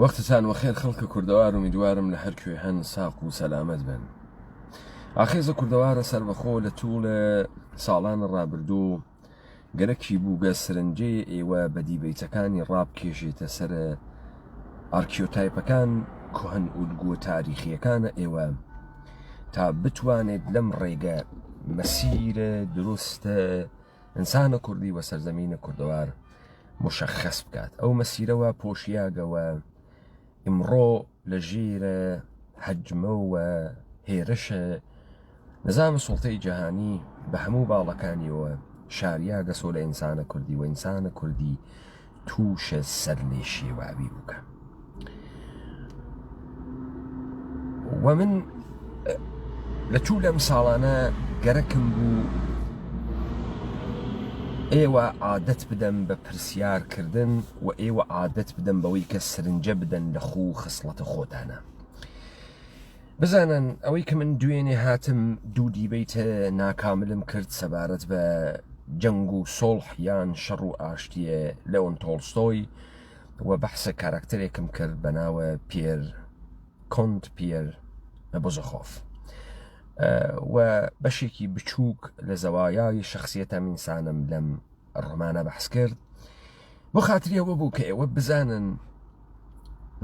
وەختتان وەخێر خەڵکە کوردەوار و میدوارم لە هەر کوێ هەن ساق و سەلامەت بن. ئاخێزە کوردەوارە سەربەخۆ لە توولە ساڵانە ڕابردوو گەرەکی بوو بە سرنجەی ئێوە بە دیبەیتەکانی ڕابکێشێتە سەر ئارکیۆتایپەکان کۆهن ئولگووە تاریخیەکانە ئێوە تا بتوانێت لەم ڕێگە مەسیرە دروستە ئینسانە کوردی وە سەرزەمینە کوردەوار مشخص بکات. ئەو مەسیرەوە پۆشیاگەوە ئمڕۆ لە ژێرە هەجمەوە هێرشە نظام سوڵتەی جەهانی بە هەموو باڵەکانیەوە شاریاگە سۆ لە ئینسانە کوردی و ئینسانە کوردی تووشە سەر لێ شێواوی بووکە. و من لە توو لەم ساڵانە گەرەکم بوو ئێوە عادەت بدەم بە پرسیارکردن و ئێوە عادەت بدەم بەوەی کە سرنجە بدەن لە خوو خصلەتە خۆتانە. بزانن ئەوەی کە من دوێنێ هاتم دوو دیبەیتە ناکاملم کرد سەبارەت بە جەنگ و سۆڵح یان شەڕ و ئاشتیە لەۆن تۆڵستۆی و بەحسە کاراکتەرێکم کرد بە ناوە کۆنت پێر بۆزۆخۆف و بەشێکی بچووک لە زەوایای شخصیەتە ئینسانم لەم ڕۆمانە بەحس کرد بۆ خاتریەوە بوو کە ئێوە بزانن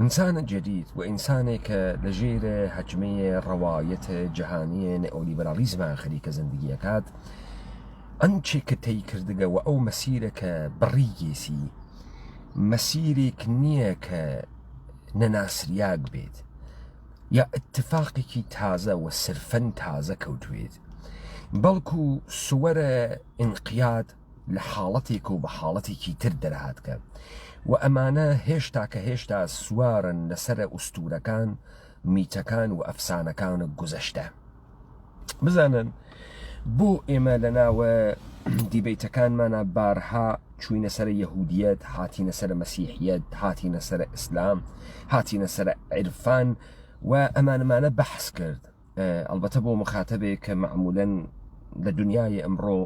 ئینسانە جدید و ئینسانێکە لە ژێرە هەجمەیە ڕەوایەتە جەهانیە نێئۆلیبرالیزمان خەریکە زەندگیەکات ئەنچێ کە تەی کردگە و ئەو مەسیرە کە بڕیگێسی مەسیرێک نییە کە نەناسریاک بێت یا اتفاقێکی تازە و سرفەن تازە کەوتوێت، بەڵکو سووەرە ئینقیاد لە حاڵەتێک و بە حاڵەتێکی تر دەرهاتکە و ئەمانە هێشتا کە هێشتا سوارن لەسرە ئوستورەکان میتەکان و ئەفسانەکان گوزەشتە. بزانن بۆ ئێمە لە ناوە دیبەیتەکانمانە بارها چوینە سەر یەهودیەت، هاتینە سەر مەسیحیەت، هاتینە سەر ئیسلام، هاتینە سەر عیرفان و ئەمانەمانە بەحس کرد. ئەلبەتە بۆ مخاتەبێک کە معمولەن لە دنیای ئەمڕۆ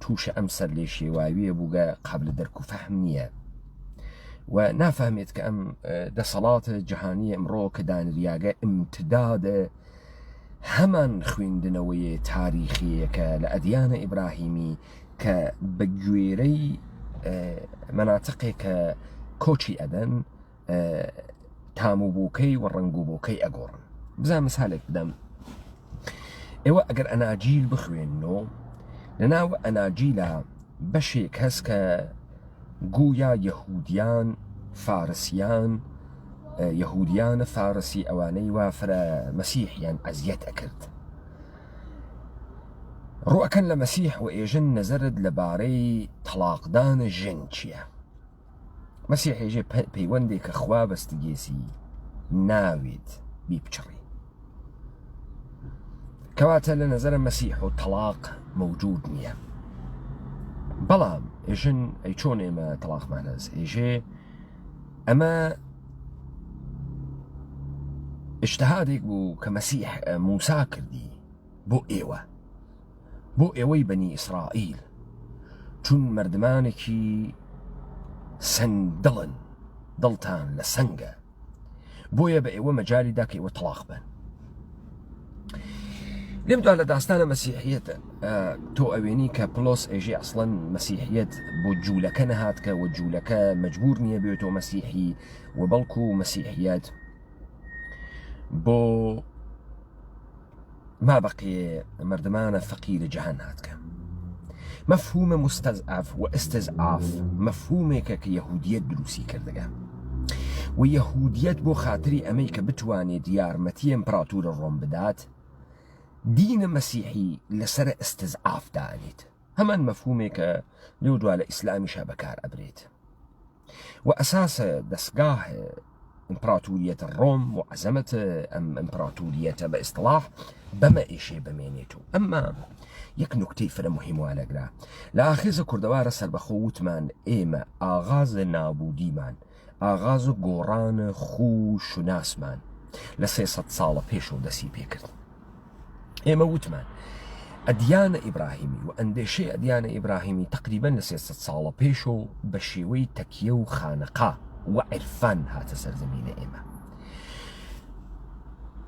تووشە ئەم سەر لێ شێواویە بووگە قابل دەرک و فەهم نییە و نافەهمێت کە ئەم دەسەڵاتە جەهانی ئەمڕۆ کە دانریاگە ئیمتدادە هەمان خوێندنەوەی تاریخیەکە لە ئەدیانە ئیبراهیمی کە بە گوێرەی مەناتقێکە کۆچی ئەدەن تاموبووکەی و ڕنگوبووکەی ئەگۆڕن. بزان مثالێک بدەم. ئێوە ئەگەر ئەناجیل بخوێننەوە لە ناو ئەناجیلە بەشێک هەست کە گویا یەهودیان فارسیان یەهودیانە فارسی ئەوانەی وافرە مەسیحیان ئەزیەت ئەکرد ڕوئەکەن لە مەسیح و ئێژن نەزەرت لەبارەی تەلاقدانە ژن چییە؟ مەسیح ئێژێ پەیوەندێک کە خوا بەستگێسی ناوێت بیپچڕی کەواتە لە نەزەرە مەسیح و تەلاق مەوجود نییە. بەڵام ئێژن ئەی چۆن ئێمە تەلاقمان هەست؟ ئێژێ ئەمە ئیجتیهادێک بوو کە مەسیح موسا کردی بۆ ئێوەی بەنی ئیسرائیل، چون مردمانێکی سنگدڵن، دڵتان لە سەنگە، بۆیە بە ئێوە مەجالیدا کە ئێوە تەلاق بن. لێم دوان لە داستانە مەسیحیەتە تۆ ئەوێنی کە پلۆس ئێژێ ئەسڵەن مەسیحیەت بۆ جوولەکە نەهاتکە و جوولەکە مەجبور نییە بێتەوە مەسیحی و بەڵکو مەسیحیەت بۆ مابەقیێ مردمانە فەقیرە جەهان هاتکە. مەفهومە مستەزعاف و ئستەزعاف مەفهومێکە کە یەهودیەت دروستی کردەگە و یەهودیەت بۆ خاتری ئەمەی کە بتوانێت یارمەتی ئەمپراتورە ڕۆم بدات دینە مەسیحی لەسەر ئستەزعاف دانێت. هەمان مەفهومێکە لێو دوا لە ئیسلامیشە بەکار ئەبرێت و ئەساسە دەستگاه ئیمپراتوریەتە ڕۆم و عەزەمەتە ئەم ئیمپراتوریەتە بە ئیستلاح بەمە ئێشێ بمێنێت. و ئەمما یەک نوکتەی فرە مهم وانەگرا لە ئاخێزە کوردەوارە سەربەخۆ وتمان ئێمە ئاغازە نابودیمان، ئاغاز و گۆڕانە خوو شوناسمان لە 300 ساڵە پێشەوە دەسی پێکرد. ئێمە وتمان ئەدیانە ئیبراهیمی و ئەندێشەی ئەدیانە ئیبراهیمی تقریبەن لە 300 ساڵە پێشەوە بە شێوەی تەکیە و خانەقا وعرفان هاتە سەرزەمینە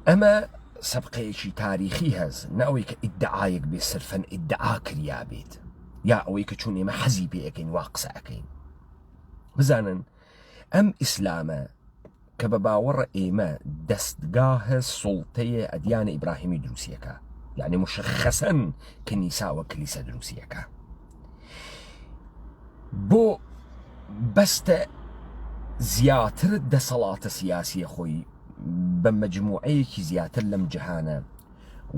ئەمە سەبقەیەکی تاریخی هەز نەوەی کە ئیدعایەک بێ سرفەن ئیدعا کریا بێت یا ئەوەی کە چون ئێمە حەزی پێ ئەەکەین وا قسە ئەەکەین بزانن ئەم ئیسلامە کە بە باوەڕە ئێمە دەستگاهە سوڵتەیە ئەدیانە ئیبراهیمی دروستیەکە یعنی مشخەسەن کنیساوە کلیسە دروستیەکە بۆ بەستە زیاتر دەسەڵاتە سیاسیە خۆی بە مەجموعەیەکی زیاتر لەم جیهانە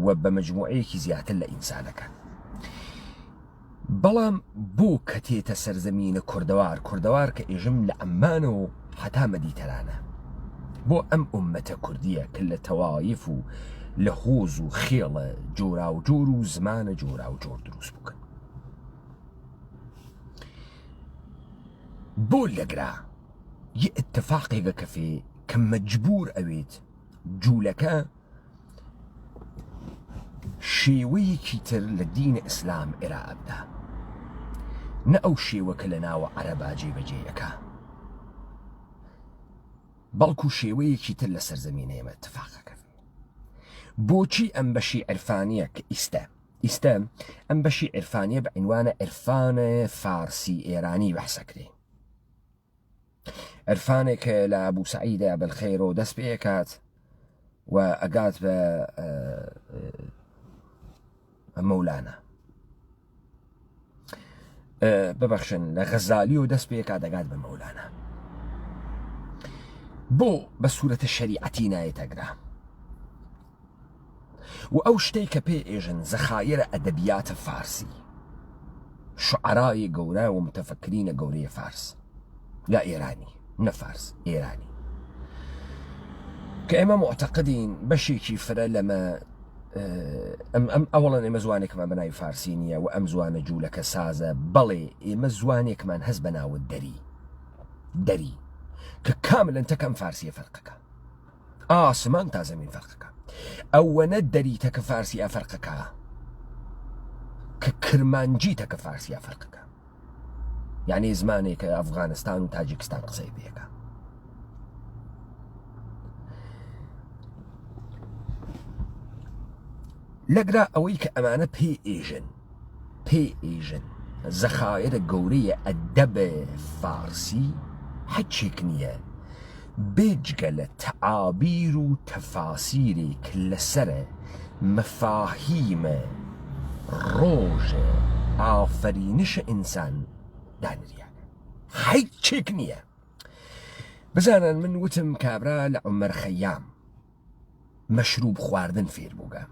و بە مەجموعەیەکی زیاتر لە ئینسانەکە بەڵام بۆ کە تێتە سەرزەمینە کوردەوار کە ئێژم لە ئەمانە و حتا مەدیتەرانە بۆ ئەم ئومەتە کوردیە کە لە تەوایف و لە هۆز و خێڵە جۆرا و جۆر و زمانە جۆرا و جۆر دروست بکەن بۆ لەگرا یە اتفاقێکە کەفێ کە مەجبور ئەوێت جوولەکە شێوەیەکی تر لە دینە ئیسلام ئێرائەبدا نە ئەو شێوەکە لە ناوە عەرەبا جێبەجێیەکە بەڵکو شێوەیەکی تر لە سەرزەمینە ئێمە اتفاقەکە بۆچی ئەم بەشی عرفانیە کە ئیستە ئەم بەشی عرفانیە بە عنوانە عرفانە فارسی ئێرانی بەحسەکرێ عرفانێکە لە ئەبوو سەعیدە بەلخەیرۆ دەست پێکات و ئەگات بە مەولانە ببەخشن لە غەزالی و دەست پێکات دەگات بە مەولانە بۆ بە سوورەتە شەریعەتی نایەتەگرا و ئەو شتەی کە پێ ئێژن زەخایرە ئەدەبیاتە فارسی شعرای گەورە و متەفەکرینە گەورەیە فارس لا ئێرانی نە فارس ئێرانی کە ئێمە معتەقدین بەشێکی فرە لەمە ئەوڵەن ئێمە زوانێکمان بەناوی فارسی نییە و ئەم زوانە جوولەکە سازە بەڵێ ئێمە زوانێکمان هەست بەناوت دەری کە کاملەن تەکەم فارسیە فەرقەکە ئاسمان تا زەمین فەرقەکە ئەوەنە دەریتە کە فارسیە فەرقەکە کە کرمانجیتە کە فارسیە فەرقەکە یعنی زمانێک کە ئەفغانستان و تاجیکستان قسەی پێەکە لەگرا ئەوەی کە ئەمانە پێ ئێژن زەخایرە گەورەیە ئەدەبە فارسی هەچێک نییە بێجگە لە تەعابیر و تەفاسیرێک لەسەرە مەفاهیمە ڕۆژە ئافرینشە ئینسان دانریانە هیچێک نییە بزانن من وتم کابرا لە عومەر خەیام مەشروب خواردن فێر بووگە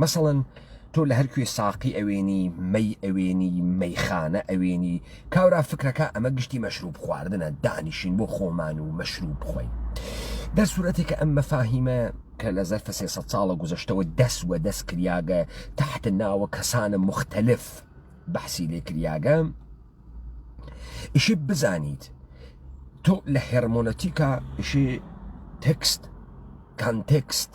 مەسەڵەن تۆ لە هەرکوێ ساقی ئەوێنی مەی ئەوێنی مەیخانە ئەوێنی کاورا فکرەکە ئەمە گشتی مەشروب خواردنە دانیشین بۆ خۆمان و مەشروب بخۆین دەرسوورەتێکە ئەم مەفاهیمە کە لە زەرفە 300 ساڵە گوزەشتەوە دەست کریاگە تحت ناوە کەسانە مختلف بەحسی لێ کریاگە ئیشی بزانیت تۆ لە هێرمۆنەتیکە ئیشی تێکست کانتێکست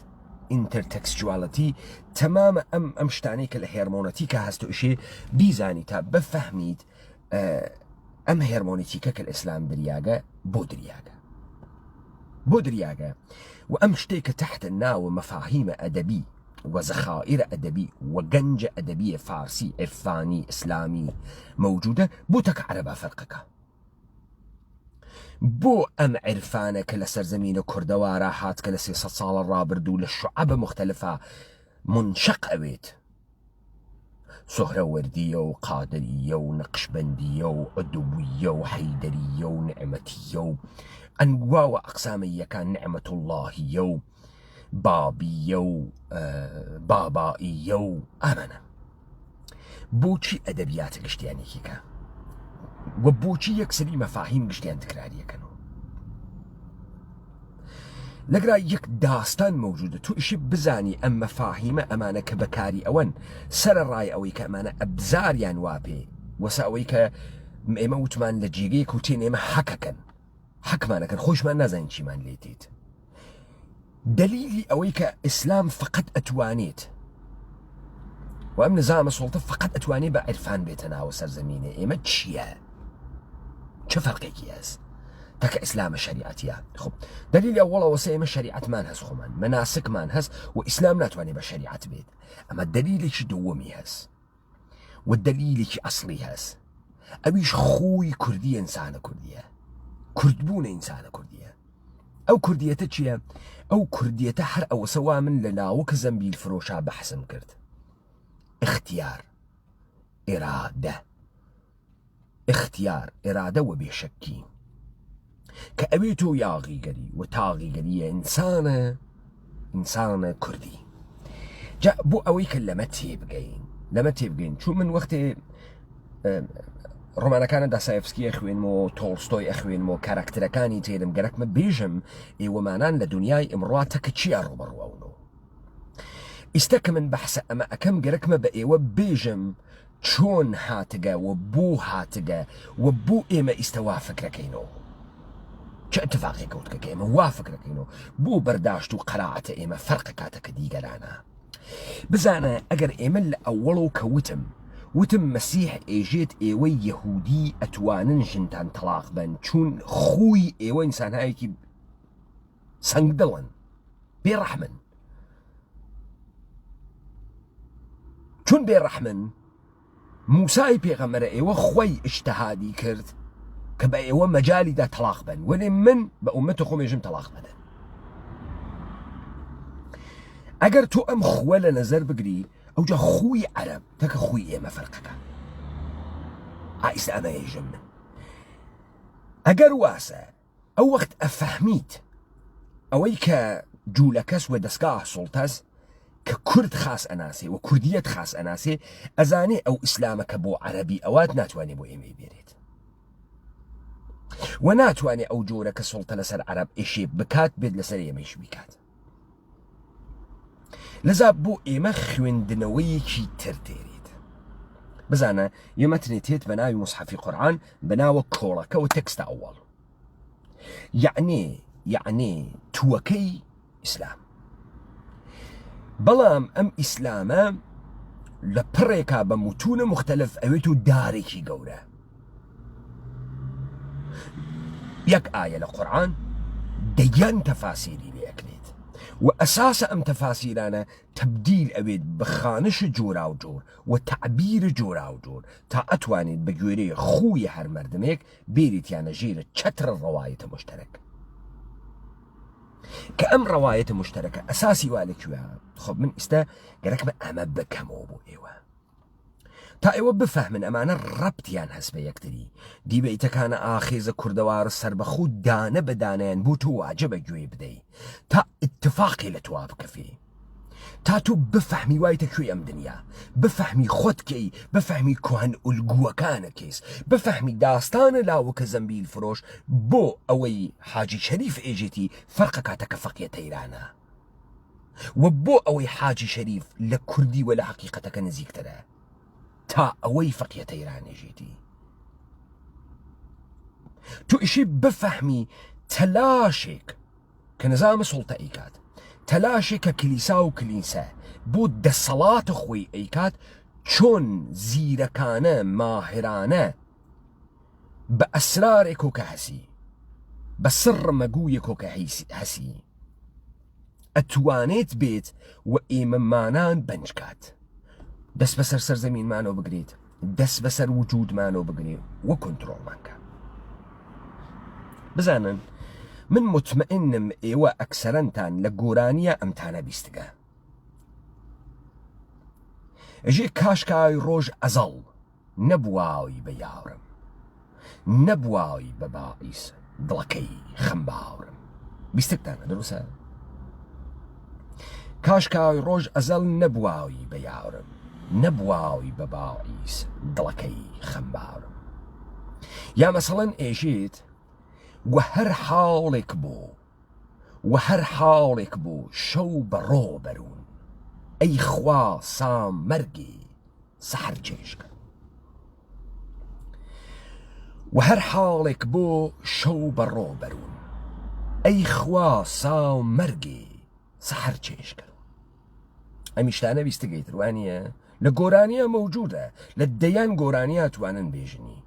ئینتەرتێکستوالەتی تەمامە ئەم شتانەی کە لە هێرمۆنەتیکە هەستۆ ئیشێ بیزانی تا بفەهمیت ئەم هێرمۆنەتیکە کە لە ئیسلام دریاگە بۆ دریاگە و ئەم شتێکە تحت ناوە مەفاهیمە ئەدەبی و زەخائرە ئەدەبی و گەنجە ئەدەبیە فارسی عرفانی ئیسلامی مەوجودە بۆ تەکە عەرەبا فەرقەکە بۆ ئەم عرفانە کە لە سەرزەمینە کوردەوارە هات کە لە 300 ساڵە ڕابردوو لە شوعەبە مختلفە منشق ئەوێت سۆهرەوەردیە و قادریە و نەقشبەندیە و عودویە و حەیدەریە و نعمەتیە و ئەنواوە ئەقسامەیەکان نعمەت اللهیە و بابیە و بابائیە و ئەمەنە بۆچی ئەدەبیاتە گشتیانێکیکە و بۆچی یەکسەری مەفاهیم گشتیان تکراریەکەنەوە لەگرا یەک داستان مەوجودە تو ئیشی بزانی ئەم مەفاهیمە ئەمانە کە بەکاری ئەوەن سەرڕای ئەوەی کە ئەمانە ئەبزاریان واپێ وەسا ئەوەی کە ئێمە وتمان لە جێگەیەک و تێن ئێمە حەکەکەن حەکمانەکەن خۆشمان نازانین چیمان لێتیت دلیلی ئەوەی کە ئیسلام فقط ئەتوانێت و ئەم نظامە سوڵتە فقط ئەتوانێت بە عرفان بێتە ناوە سەرزەمینە ئێمە چییە؟ چه فەرقێکی هەست؟ تاکە ئیسلامە شریعەتیە. خب دلیلی ئەوڵەوە سێمە شریعەتمان هەست خۆمان مەناسکمان هەست و ئیسلام ناتوانێت بە شریعەت بێت ئەمە دلیلێکی دووەمی هەست و دلیلێکی ئەسڵی هەست ئەویش خۆی کوردی ئینسانە کوردیە کوردبوونە ئینسانە کوردیە. ئەو کوردیەتە چییە؟ ئەو کوردیەتە هەر ئەوە سەوا من لە لاوەکە زەمبیل فرۆشا بەحسم کرد. اختیار ئێرادە اختیار ئێرادە و بێشەکی کە ئەوێت و یاغیگەری و تاغیگەریە ئینسانە کوردی. جا بۆ ئەوەی کە لەمە تێبگەین چون من وەختێ ڕۆمانەکانە داسایفسکی ئەخوێنمەوە تۆڵستۆی ئەخوێنمەوە کاراکتەرەکانی تێدم گەرەکمە بێژم ئێوەمانان لە دنیای ئمڕوا تەکە چیە ڕوبەڕوەونەوە ئیستا کە من بەحسە ئەمە ئەەکەم گەرەکمە بە ئێوە بێژم چۆن هاتگە و بۆ هاتگە و بۆ ئێمە ئیستەوا فکرەکەینەوە چه اتفاقی کەوتکە کە ئێمە وا فکرەکەینەوە بۆ بەرداشت و قەناعەتە ئێمە فەرق کاتەکە دیگەرانە. بزانە ئەگەر ئێمە لە ئەوڵەوە کە وتم مەسیح ئێژێت ئێوەی یەهودی ئەتوانن ژنتان تەلاق بن چون خوی ئێوە ئینسانهایەکی سەنگدڵن بێڕەحمن چون بێڕەحمن موسای پێغەمبەرە ئێوە خۆی ئیجتیهادی کرد کە بە ئێوە مەجالیدا تەلاق بن وەلێ من بە ئومەتە خۆمێژم تەلاق بدەن. ئەگەر تۆ ئەم خوە لە نەزەر بگری ئەوجا خوی عەرەب تەکە خوی ئێمە فەرقەکە ئایستا ئەمە ئێژم من ئەگەر واسە ئەو وەخت ئەفەهمیت ئەوەی کە جوولەکەس و دەستگاه سوڵتەس کە کورد خاس ئەناسێ و کوردیەت خاس ئەناسێ ئەزانێ ئەو ئیسلامەکە بۆ عەرەبی ئەوات ناتوانێ بۆ ئێمەی بێرێت و ناتوانێ ئەو جۆرە کە سوڵتە لەسەر عەرەب ئێشێ بکات بێت لەسەر ئێمەیش بکات. لەذا بۆ ئێمە خوێندنەوەیەکی تر تێرێت. بزانە یەمەتنێتێت بە ناوی مصحەفی قورئان بە ناوە کۆڵەکە و تەکستە ئەوڵ یعنی تووەکەی ئیسلام. بەڵام ئەم ئیسلامە لە پڕێکا بە متونە مختلف ئەوێت و دارێکی گەورە. یەک ئایە لە قورئان دەیان تەفاسیری لێکرێت و ئەساسە ئەم تەفاسیرانە تەبدیل ئەوێت بە خانش جۆرا و جۆر و تعبیر جۆرا و جۆر تا ئەتوانێت بە گوێرەی خوی هەر مەردمێک بێریتیانە ژێرە چەتر ڕەوایەتە مشتەرەک کە ئەم ڕەوایەتە مشتەرەکە ئەساسی وا لەکوێ. خۆ من ئێستا گەرەکمە ئەمە بکەمەوە بۆ ئێوە تا ئێوە بفەهمن ئەمانە ڕەبتیان هەست بە یەکتری دیبەیتەکانە ئاخێزە کوردەوارە سەربەخۆ دانە بەدانیان بۆ تۆ واجبە گوێ بدەی تا اتفاقی لە توا بکەفێ تا تۆ بفەهمی وایتە کوێ ئەم دنیا بفەهمی خۆتکەی بفەهمی کۆهن ئولگووەکانە کەیس بفەهمی داستانە لاوەکە زەمبیل فرۆش بۆ ئەوەی حاجی شەریف ئێژێتی فەرقە کاتەکە فەقیە تەیرانە و بۆ ئەوەی حاجی شەریف لە کوردی و لە حەقیقەتەکە نزیکترە تا ئەوەی فەقیە تەیرانێژێتی. تو ئیشی بفەهمی تەلاشێک کە نظامە سوڵتە ئەیکات تەلاشێک کە کلیسا و کلیسە بۆ دەسەڵاتە خۆی ئەیکات چۆن زیرەکانە ماهرانە بە ئەسرارێک و کە هەسی بە سڕ مەگوویەک و کە هەسی ئەتوانێت بێت و ئێمەمانان بەنجکات دەست بەسەر سەرزەمینمانەوە بگرێت دەست بەسەر وجودمانەوە بگرێت و کۆنتڕۆڵمانکە. بزانن من مطمئنم ئێوە ئەکسەرەنتان لە گۆرانیە ئەمتانە بیستگە ئەژێ کاشکای ڕۆژ ئەزەڵ نەبواوی بە یاورم نەبواوی بە باعیس دڵەکەی خەمباورم بیستگتانە دروستە کاشکای ڕۆژ ئەزەڵ نەبواوی بە یاورم نەبواوی بە باعیس دڵەکەی خەمباورم. یا مەسەڵەن ئێژێت و هەر حاڵێک بوو شەو بەڕۆ بەروون ئەی خوا سام مەرگی سەحر چێشکە و هەر حاڵێک بۆ شەو بەڕۆ بەروون ئەی خوا سام مەرگی سەحر چێشکە. ئەمیشتانە بیستگەیت ڕوانیە لە گۆرانیە مەوجودە لە دەیان گۆرانیە توانن بێژنی.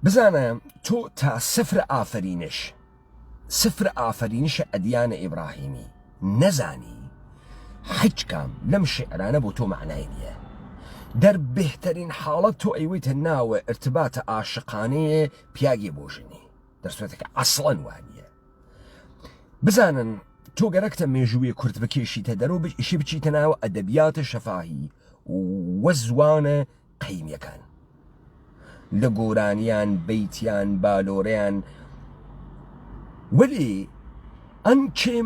بزانە تۆ تا سفر ئافرینشە ئەدیانە ئیبراهیمی نەزانی هیچ کام لەم شعرانە بۆ تۆ معنای نییە. بهترین حاڵەت تۆ ئەیوەیتە ناوە ارتباتە عاشقانەیە پیاگی بۆ ژنی دەرسوێتەکە ئەسڵەن وانیە. بزانن تۆ گەرەکتە مێژووی کورت بکێشیتە دەرەوە ئیشی بچیتە ناوە ئەدەبیاتە شەفاهی وە زوانە قەیمیەکان لە گۆرانیان بەیتیان بالۆرەیان وەلێ ئەنچێ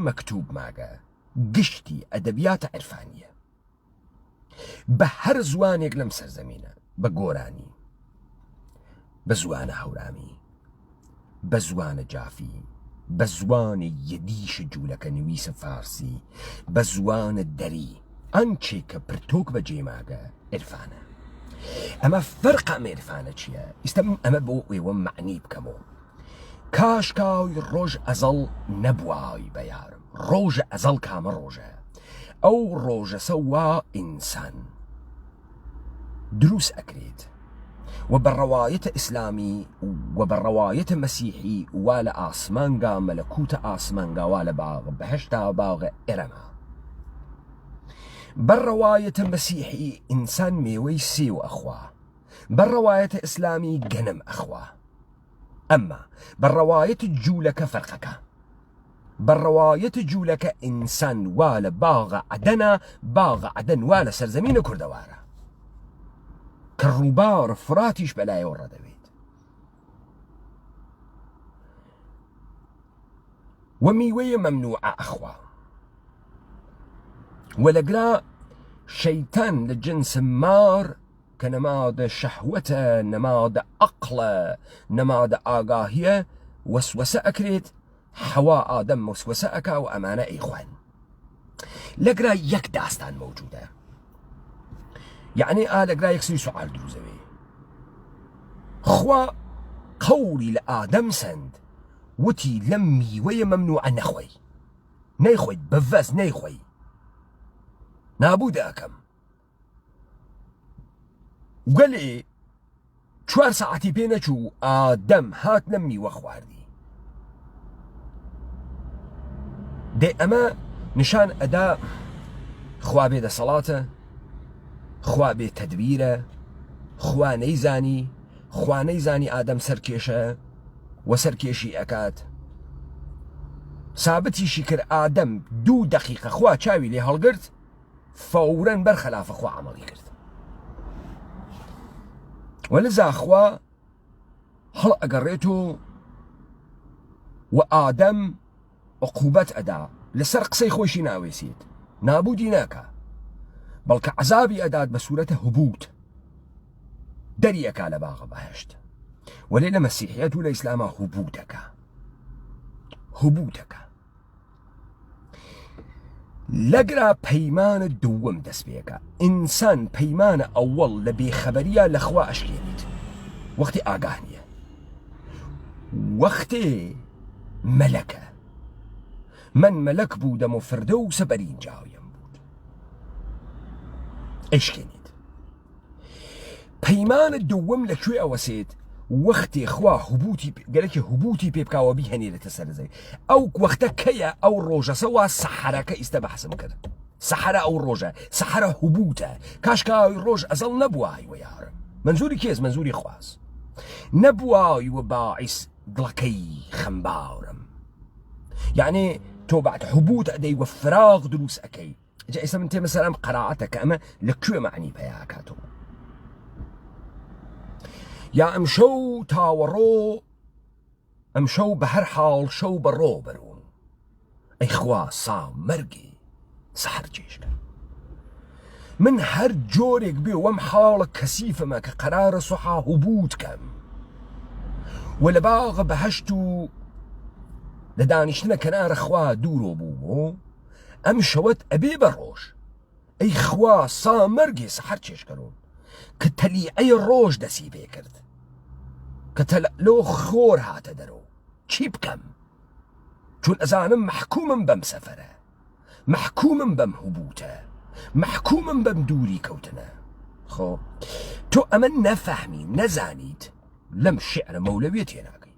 مەکتوب ماگە گشتی ئەدەبیاتە عرفانیە بە هەر زوانێک لەم سەرزەمینە، بە گۆرانی، بە زوانە هەورامی، بە زوانە جافی، بە زوانە یەدیشە جوولەکە نویسە فارسی، بە زوانە دەری ئەنچێ کە پرتۆک بە جێماگە عرفانە. ئەمە فەرق ئەمە عرفانە چییە؟ ئیستە ئەمە بۆ ئێوە معنی بکەمەوە. کاشکاوی ڕۆژ ئەزەڵ نەبووای بە یارم، ڕۆژە ئەزەڵ کامە ڕۆژە؟ ئەو ڕۆژەسە وا ئینسان دروست ئەکرێت و بە ڕەوایەتە ئیسلامی و بە ڕەوایەتە مەسیحی وا لە ئاسمانگا مەلەکوتە ئاسمانگا وا لە باغە بەهەشتا باغە ئێرەما. بە ڕەوایەتە مەسیحی ئینسان مێوەی سێو ئەخوا، بە ڕەوایەتە ئیسلامی گەنم ئەخوا. ئەمما بە ڕەوایەتە جوولەکە فەرقەکە. بە ڕەوایەتە جوولەکە ئینسان وا لە باغە عەدەنە، باغە عەدەن وا لە سەرزەمینە کوردەوارە کە ڕووبار فراتیش بەلایەوە ڕەدەوێت. و میوەیە مەمنوعە ئەخوا. وەلەگرا شەیتان لە جنس مار کە نەمادە شەهوەتە، نەمادە عەقڵە، نەمادە ئاگاهیە، وەسوەسە ئەکرێت حەوا ئادەم وەسوەسە ئەکا و ئەمانە ئەیخوێن. لەگرا یەک داستان مەوجودە، یعنی لەگرا یەکسری سوعال دروزەوێ. خوا قەولی لە ئادەم سەند وتی لەم میوەیە مەمنوعە نەخۆی، نەیخۆیت بەڤەز نەیخۆی، نابوودە ئەکەم. گەلێ 4 ساعتی پێ نەچوو ئادەم هات لەم میوە خواردی. دێ ئەمە نیشان ئەدا خوا بێدەسەڵاتە، خوا بێ تەدبیرە، خوا نەیزانی ئادەم سەرکێشە و سەرکێشی ئەکات. سابتیشی کرد ئادەم 2 دقیقە خوا چاوی لێ هەڵگرت فەورەن بەرخەلافە خوا عەمەڵی کرد. وەلذا خوا هەڵ ئەگەڕێت و ئادەم عقوبەت ئەدا لەسەر قسەی خۆشی ناوێسێت، نابودی ناکە، بەڵکە عەزابی ئەدات بە سوورەتە هوبوت، دەری ئەکا لە باغە بەهەشت. وەلێ لە مەسیحیەت و لە ئیسلامە هوبوتەکە. لەگرا پەیمانە دووەم دەست پێەکە. ئینسان پەیمانە ئەوەڵ لە بێخەبەریە لەخوا ئەشکێنیت، وەختی ئاگاه نییە، وەختێ مەلەکە. من مەلەک بوودەم و فردەوسە بەرینجاویم بود، ئەشکێنیت. پەیمانە دووەم لەکوێ ئەوەسێت؟ وەختێ خوا گەلێکی هوبوتی پێ بکاوە بیهێنێتە سەرزەوی. ئەو وەختە کەیە؟ ئەو ڕۆژەسە وا سەحەرەکە ئیستە بەحسم کرد. سەحەرە ئەو ڕۆژە، سەحەرە هوبوتە. کاشکاوی ڕۆژ ئەزەڵ نەبووای وە یارم. منزوری کێز؟ منزوری خواست. نەبووای وە باعیس دڵەکەی خەمباورم، یعنی تۆ بعد هوبوت ئەدەی وە فراغ دروست ئەەکەی. جا ئێستا من تێمە سەرم قەناعەتەکە ئەمە لەکوێ معنی پێیا ئەکاتەوە. یا ئەمشەو تاوەڕۆ، ئەمشەو بە هەر حاڵ شەو بەڕۆ بەرون، ئەی خوا سام مەرگی سەحەر چێشکە. من هەر جۆرێک بێ وەم حاڵە کەسیفەمە کە قەرارە سوحا هوبوت کەم و لە باغە بەهەشت و لە دانیشتنە کەنارە خوا دوورۆ بوومەوە، ئەم شەوەت ئەبێ بە ڕۆژ. ئەی خوا سام مەرگی سەحەر چێشکەرۆن کە تەلیعەی ڕۆژ دەسی پێ کرد، کە تەلەلۆ خۆر هاتە دەرەوە. چی بکەم؟ چون ئەزانم محکومم بەم سەفەرە، محکومم بەم هوبوتە، محکومم بەم دووری کەوتنە. خۆ تۆ ئەمە نەفەهمی نەزانیت لەم شعرە مەولەویە تێناگەی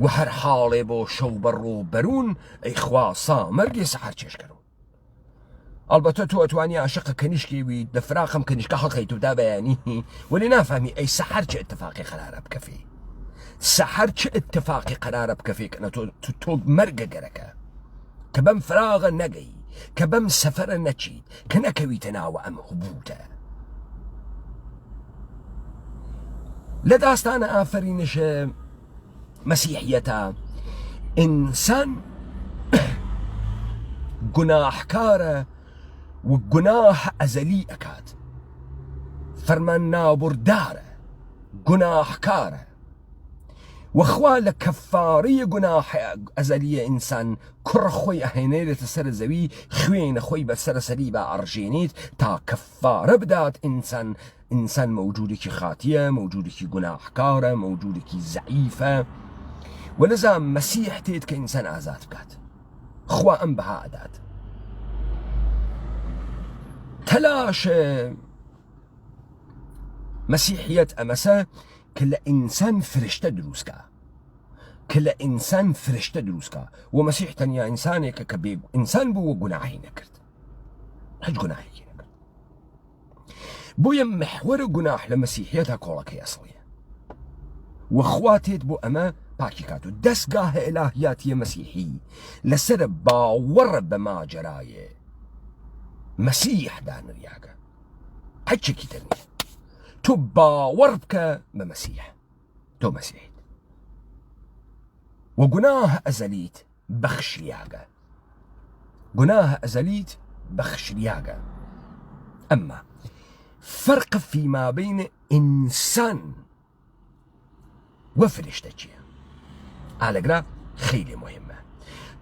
و هەر حاڵێ بۆ شەو بەڕۆ بەرون ئەی خوا سامەرگێ سەحەر چێشکەرەوە ئەلبەتە تۆ ئەتوانی عاشقە کەنیشکێوی دەفراقم کەنیشکە هەڵخەیت و دا بەیانی وەلی نافهمی ئەی سەحەر چه اتفاقی قەرارە بکەفێ سەحەر چه اتفاقی قەرارە بکەفێ تۆ مەرگە گەرەکە کە بەم فراغە نەگەی کە بەم سەفەرە نەچیت کە نەکەویتە ناوە ئەم هوبوتە لە داستانە ئافرینشە مەسیحیەتە ئینسان گوناحکارە و گوناح ئەزەلی ئەکات فەرمان نابوردارە گوناحکارە وەخوا لە کەفارەی گوناح ئەزەلیە ئینسان کوڕە خۆی ئەهێنێرێتە سەر زەوی خوێنە خۆی بەسەرسەری بە ئەڕژێنیت تا کەفارە بدات ئینسان مەوجودێکی خاتیە مەوجودێکی گوناحکارە مەوجودێکی زەعیفە وەلەذا مەسیح تێت کە ئینسان ئازاد بکات خوا ئەم بەها ئەدات تەلاش مەسیحیەت ئەمەسە کە لە ئینسان فرشتە دروستکە کە لە ئینسان فرشتە دروستکە و مەسیح تەنیا ئینسانێکە کە بێ ئینسان بوو و گوناحی نەکرد هیچ گوناحێکی نەکرد بۆیە محوەرە گوناح لە مەسیحیەتە کۆڵەکەی ئەسڵیە وەخوا تێت بۆ ئەمە پاکی کات و دەستگاهە ئێلاهیاتیە مەسیحی لەسەر باوەڕە بە ماجەرایە مەسیح دانریاکە هەچێکی تر نییە تۆ باوەڕ بکە بە مەسیح تۆ مەسیحیت و گوناح ئەزەلیت بەخشیاگە گوناح ئەزەلیت بەخشیاگە ئەمما فرق فيما بين إنسان وفرشتة چییە ئالەگرا خیلی مهمە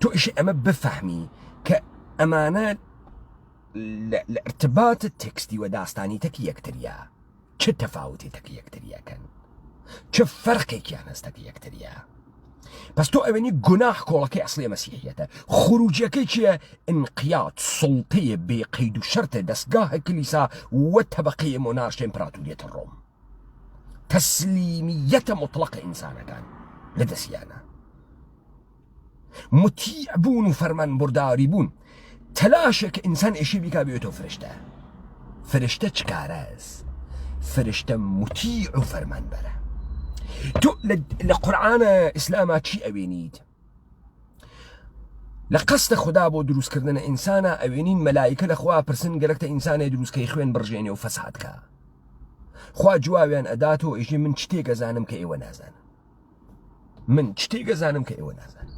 تۆ ئیشی ئەمە بفەهمی کە ئەمانە لە ارتباط تێکستی و داستانی تەکی یەکتریە چه تەفاوتی تەکی یەکتریەکەن چه فەرقێکیان هەستەکی یەکتریە پس تۆ ئەوێنی گوناح کۆڵەکەی ئەسڵی مەسیحیەتە خروجیەکەی چییە ئینقیاد سڵتەیە بێ قەید و شەرتە دەستگاهە کلیسا وە تەبەقەیە مۆنارشە ئیمپراتوریەتە ڕۆم تەسلیمیەتە مطلقە ئینسانەکان لە دەستیانە مطیع بوون و فەرمانبورداری بوون تەلاشێک ئینسان ئێشی بیکا بێتەوە فرشتە فرشتە چکارەز فرشتە مطیع و فەرمانبەرە تۆ لە قورئانە ئیسلامە چی ئەوێنیت لە قەستە خوددا بۆ دروستکردنە ئینسانە ئەوێنین مەلایکە لە خوا پرسن گەرەکتە ئینسانێ دروستکەی خوێن بڕژێنێ و فەسادکە خوا جوابیان ئەداتەوە ئیژی من شتێک ئەزانم کە ئێوە نازانن من شتێک ئەزانم کە ئێوە نازانن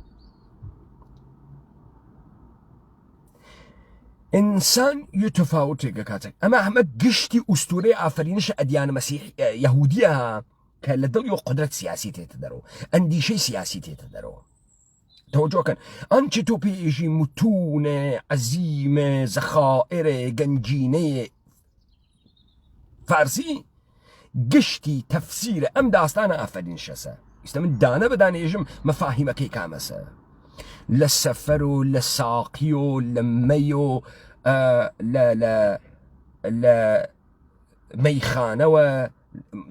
ئینسان یتفاوتێکە کاتێک ئەمە هەمە گشتی ئوستورەی ئافرینشە ئەدیانە مەسیح یەهودیە کە لە دڵی و قدرەت سیاسی تێتە دەرەوە ئەندیشەی سیاسی تێتە دەرەوە تەوەجۆکەن ئەنچە تۆ پێژی متونە عەزیمە زەخائرە گەنجینەیە فارسی گشتی تەفسیرە ئەم داستانە ئافرینشەسە ئیستا من دانە بەدانێژم مەفاهیمەکەی کامەسە لە سەفەر و لە ساقی و لە مەی و لە مەیخانەوە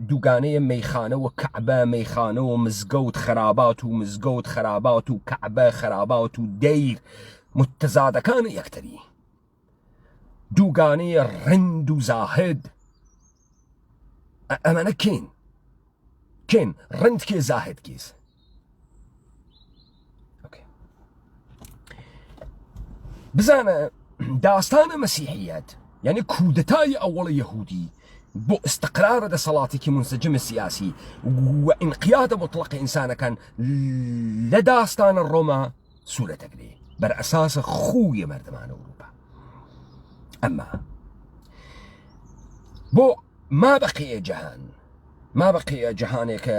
دووگانەیە مەیخانە و کەعبە مەیخانە و مزگەوت خەرابات و مزگەوت خەرابات و کەعبە خەرابات و دەیر متتەزادەکانە یەکتری دووگانەیە ڕند و زاهد ئەمانە کێن ڕند کێ زاهد کێس بزانە داستانە مەسیحیەت یعنی کودەتای ئەوڵە یەهودی بۆ استقرارە دەسەڵاتێکی منسەجمە سیاسی و ئینقیادە مطلق ئینسانەکان لە داستانە ڕۆما سوورەتەگرێ بەر ئەساسە خوویە مەردەمانە ئەوروپا ئەمما بۆ ما بەقیە جەهانێکە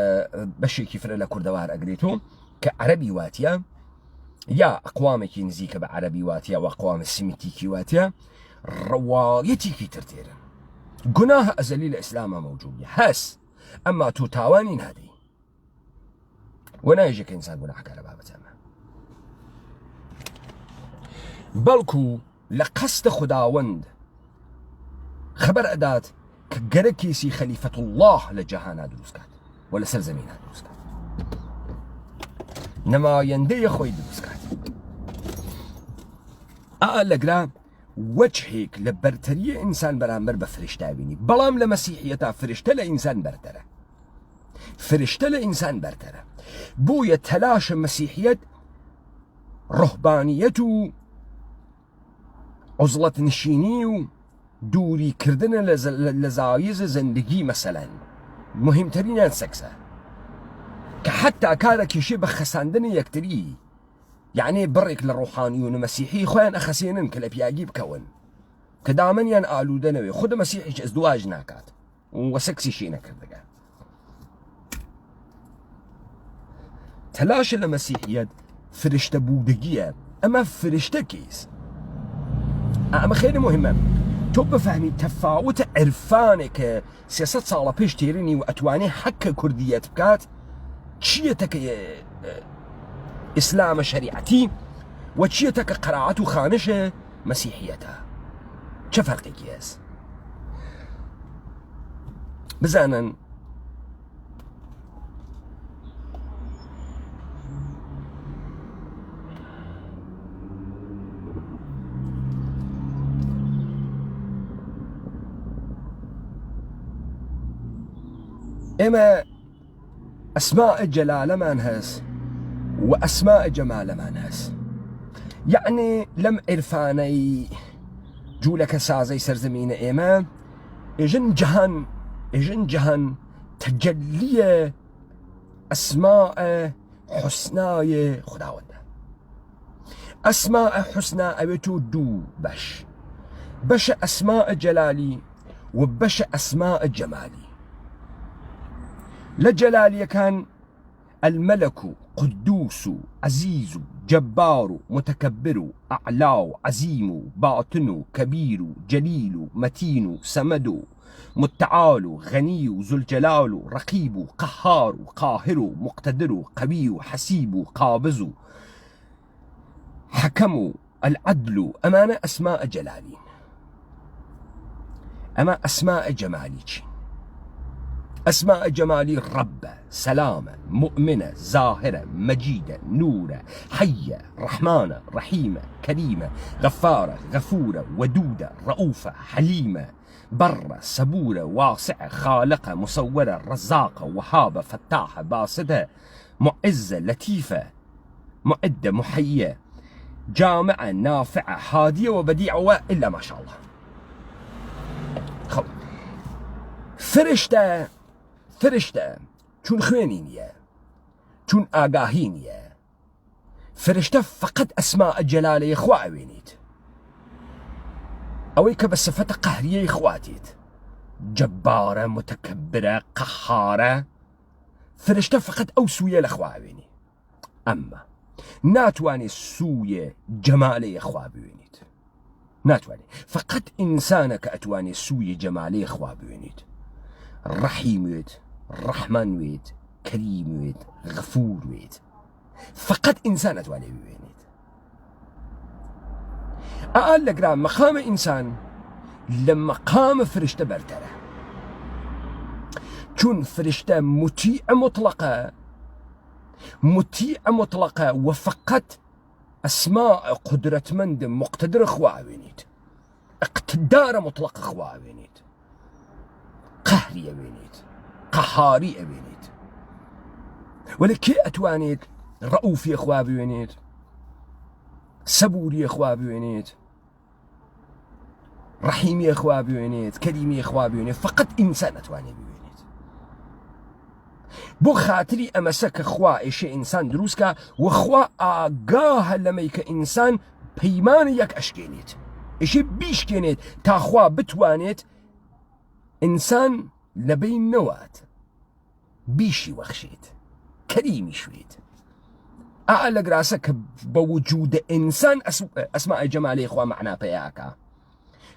بەشێکی فرە لە کوردەوار ئەگرێتەوە کە عەرەبی واتیە یا ئەقوامێکی نزیکە بە عەرەبی واتیە و ئەقوامە سمیتیکی واتیە ڕەواڵەتێکی تر تێرن گوناح ئەزەلی لە ئیسلامە مەوجودە هەس ئەمما تۆ تاوانی نادەی وە نایژێ کە ئینسان گوناحکارە بابەتەمە بەڵکو لقصد خداوند خبر أدات كجركيسي خليفة الله لجهانا دروسكات ولا سرزمينا دروسكات نما يندي خوي دروسكات لقرا وجهك لبرترية إنسان برامبر بفرشتا بيني بلام لمسيحيتا فرشتا لإنسان برترة فرشتا لإنسان برترة بو يتلاش مسيحية رهبانيته عزلة نشيني دوري كردن لزايز زندگي مثلا مهمترين سكسة كحتى كارك يشي بخساندن يكتري يعني برك للروحانيون مسيحي خوان أخسينن كالبياجي بكون كدامن ين آلو دنوي خد مسيحي ازدواج ناكات وسكسي شي نكردقا تلاش المسيحيات فرشتة بودقية أما فرشتة كيس أما خير مهمة تو بفهمي تفاوت عرفانك سياسات صالة بيش تيريني وأتواني حكا كردية بكات تشيتك إسلام شريعتي وتشيتك قراءة خانشة مسيحيتها شو فرقك ياس بزانا إما أسماء الجلالة ما نهس وأسماء الجمال ما نهس يعني لم عرفاني جولك سازي سرزمين إما إجن جهن تجلية أسماء حسناي خداوند أسماء حسنى أبيتو دو بش أسماء جلالي وبش أسماء جمالي لجلالي كان الملك قدوس عزيز جبار متكبر أعلى عزيم باطن كبير جليل متين سمد متعال غني ذو الجلال رقيب قهار قاهر مقتدر قوي حسيب قابض حكم العدل أمانة أسماء جلالي أما أسماء جمالي أسماء جمالي رب سلامة مؤمنة زاهرة مجيدة نورة حية رحمانة رحيمة كريمة غفارة غفورة ودودة رؤوفة حليمة برة صبورة واسعة خالقة مصورة رزاقة وهابة فتاحة باسطة معزة لطيفة معدة محية جامعة نافعة هادية وبديعة وإلا ما شاء الله. خب فرشتة چون خوێنینیە چون ئاگاهینیە فرشتە فقط ئەسماء جەلالەی خوا ئەوێنیت ئەوەی کە بە سفەتە قەهریەی خواتیت جەبارە متەکەبرە قەهارە فرشتە فقط ئەو سوویە لە خوا ئەوێنی ئەمما ناتوانێت سوویە جەمالەی خوا بوێنیت ناتوانێت فقط ئینسانە کە ئەتوانێت سوویە جەمالەی خوا بوێنیت رحيم ويت رحمن ويت كريم ويت غفور ويت فقط إنسان أتواني بوينيت أقال لك مقام إنسان لما قام فرشتة برترة چون فرشتة مطلقة وفقط أسماء قدرة مند مقتدر خوا بوينيت اقتدار مطلق خوا بوينيت قهري أبينيت قهاري أبينيت ولكي أتوانيت رؤوفي أخوا بيونيت صبوري أخوا بيونيت رحيمي أخوا بيونيت كريمي أخوا بيونيت فقط إنسان أتواني بيونيت بو خاطري أمسك أخوا إشي إنسان دروسكا وأخوا آقاها لميك إنسان بيمان يك أشكينيت إشي بيشكينيت تاخوا بتوانيت إنسان لبين نوات بيشي وخشيت كريمي شويت أعلق راسك بوجود إنسان أسماء جمالي إخوة معنا بياكا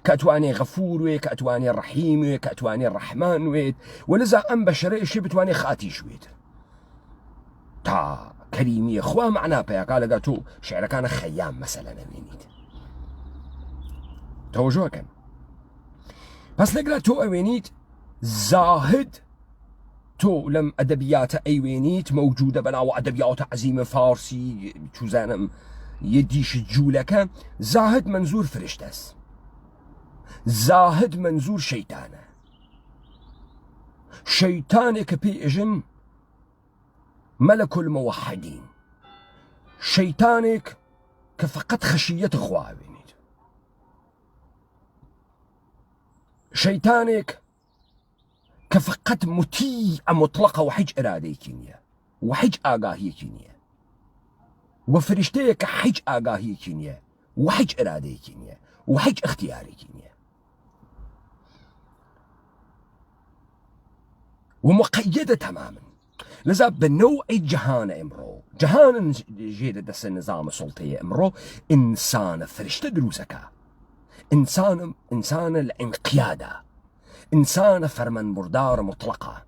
كأتواني غفور وي كأتواني رحيم وي كأتواني الرحمن وي ولذا أم بشري إشي بتواني خاتي شويت تا كريمي إخوة معنا بياكا لقاتو شعر كان خيام مثلا أمينيت تەوەژۆکەن پس لەگرا تۆ ئەوێنیت زاهد تۆ لەم ئەدەبیاتە ئەیوێنیت مەوجودە بەناو ئەدەبیاتە عەزیمە فارسی چوزانم یەدیش جوولەکە زاهد منزور فرشتەس زاهد منزور شەیتانە شەیتانێک کە پێی ئەژن مەلەک المەوەحەدین شەیتانێک کە فەقەت خەشیەتە خوا ئەوێنیت شەیتانێک کە فەقەت متیع مطلقە و هیچ ئێرادەیەکی نییە و هیچ ئاگاهیەکی نییە و فریشتەیە کە هیچ ئاگاهیەکی نییە و هیچ ئێرادەیەکی نییە و هیچ اختیارێکی نییە ومقيدة تماما لذا بنوع جهان امرو جهان جيدة دس النظام السلطية امرو انسان فرشته دروسكا انسان الانقيادة انسان فرمن بردار مطلقة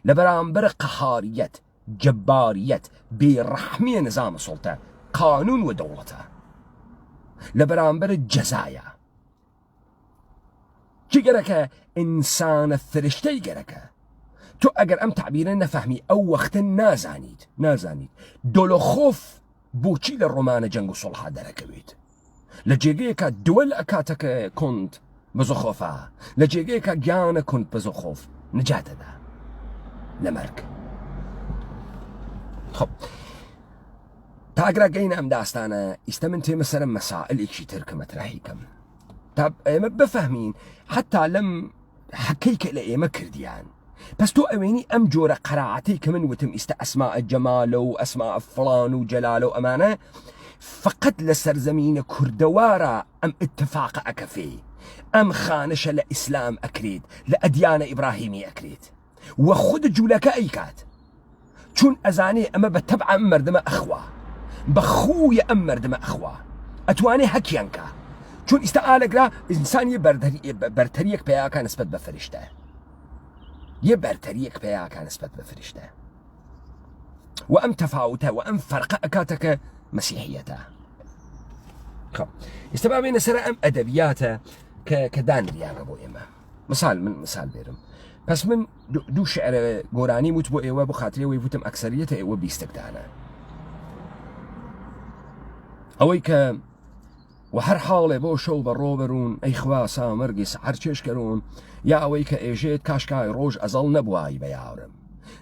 لبرامبر قهارية جبارية برحمية نظام السلطة قانون ودولته لبرامبر الجزايا كي جركا انسان فرشته جركا تو ئەگەر ئەم تعبیرە نەفەهمی ئەو وەختە نازانیت دۆلۆخۆف بۆچی لە ڕۆمانە جەنگ و سوڵحا دەرەکەوێت لە جێگەیەکە دووەل ئەکاتەکە کۆنت بزۆخۆفە لە جێگەیەکە گیانە کۆنت بزۆخۆف نجاتەدا لە مەرگ خۆ تا ئەگرا گەینە ئەم داستانە ئیستە من تێمە سەرم مەسائلێکی تر کە مەترەحی کەم تا ئێمە بفەهمین حتا لەم حەکەی کە لە ئێمە کردیان بس تو اويني ام جورة قراعتي كمن وتم اسماء الجمال واسماء فلان وجلال وامانه فقط لسر زمين كردوارا ام اتفاق اكفي ام خانش لاسلام اكريد لاديان ابراهيمي اكريد وخد جولك ايكات شون ازاني اما بتبع مردم اخوه بخويا ام مردم اخوه اتواني حكيانكا شون استقالك لا انسان برتريك بياكا نسبة بفرشته يبرتريك بياكا نسبة بفرشته وأم تفاوته وأم فرق أكاتك مسيحيته استبقى بين سرى أم أدبياته كدان رياغ أبو إما مثال بيرم بس من دو شعر قراني متبو إيوه بخاطري ويفوتم أكثريته إيوه بيستقدانا أويك وهر حاله بو شو بروبرون اي خوا سامرقس عرچش كرون يا اويك ايجيت كاشكاي روج ازل نبواي بيارم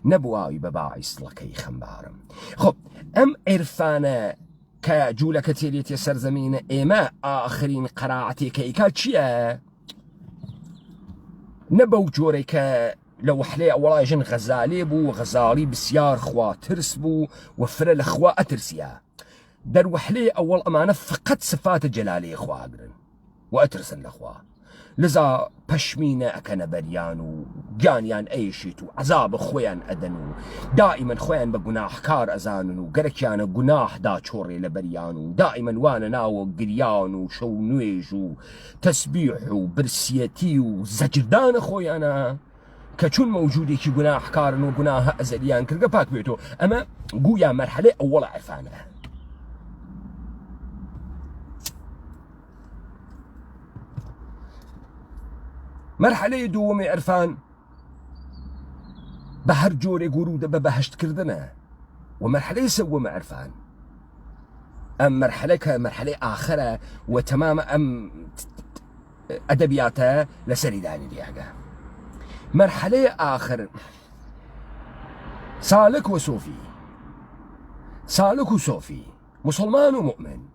نبواي بباعث لكي خمبارم خب ام عرفانا كجولة كتيريت يسر زمين ايما اخرين قراعتي كيكا تشيا نبو جوريك لو حلي اولا جن غزالي بو غزالي بسيار خوا ترس بو وفر الاخوا اترسيا در وحلي أول أمانة فقط صفات جلالي إخوة أقرن وأترسن الأخوة لذا بشمينة أكن بريانو جانيان أيشيتو عذاب خويان أدنو دائما خويان بقناح كار أزانو قركيان قناح دا شوري لبريانو دائما وانا ناو قريانو شو نويجو تسبيحو برسيتيو زجردان خويانا كچون موجودي كي قناح كارنو قناح أزليان كرقا باك بيتو أما قويا مرحلة أول عرفانه مرحلة دومي عرفان بهر جوري قرودة ببهشت كردنا ومرحلة سوى عرفان أم مرحلة آخرة وتمام أم أدبياتها لسريداني دياغا مرحلة آخر سالك وصوفي مسلمان ومؤمن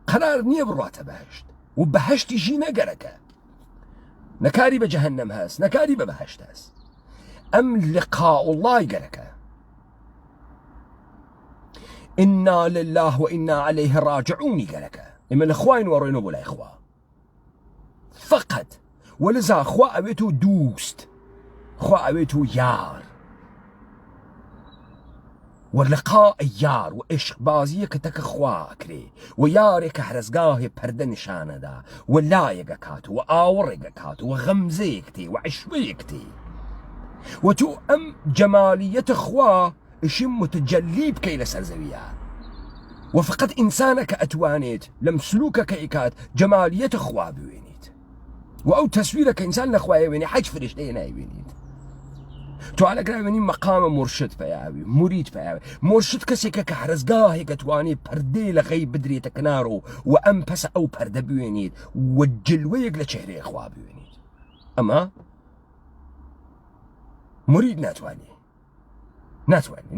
قرار نية برواتة بهشت وبهشت يجينا قرقة نكاري بجهنم هاس نكاري ببهشت هاس أم لقاء الله قرك إنا لله وإنا عليه راجعون قرك إما الإخوين ورينو بلا إخوة فقط ولذا أخوة أبيتو دوست أخوة أبيتو يار واللقاء يار وعشق بازية كتك أخوة أكري ويارك حرزقاه برد نشانه دا ولايق كاتو وآورق كاتو وغمزيكتي وعشويكتي وتو أم جمالية أخوة إشم متجليب كي لسرزوية وفقط إنسانك أتوانيت لم سلوكك إيكات جمالية أخوة بوينيت و ئەو تەسویرە کە ئینسان نەخوایەوێنێ حەج فریشتەیە نایوێنیت تو ئالەکراوێنی مەقامە مرشد پێیاوی مرید پێیاوی مرشد کەسێکە کە حرزگاهێک دەتوانێت پەردەی لە غەیب بدرێتە کنار و ئەم پەسە ئەو پەردە بوێنیت و جلوەیەک لە چێهرەی خوا بوێنیت ئەمە مرید ناتوانێت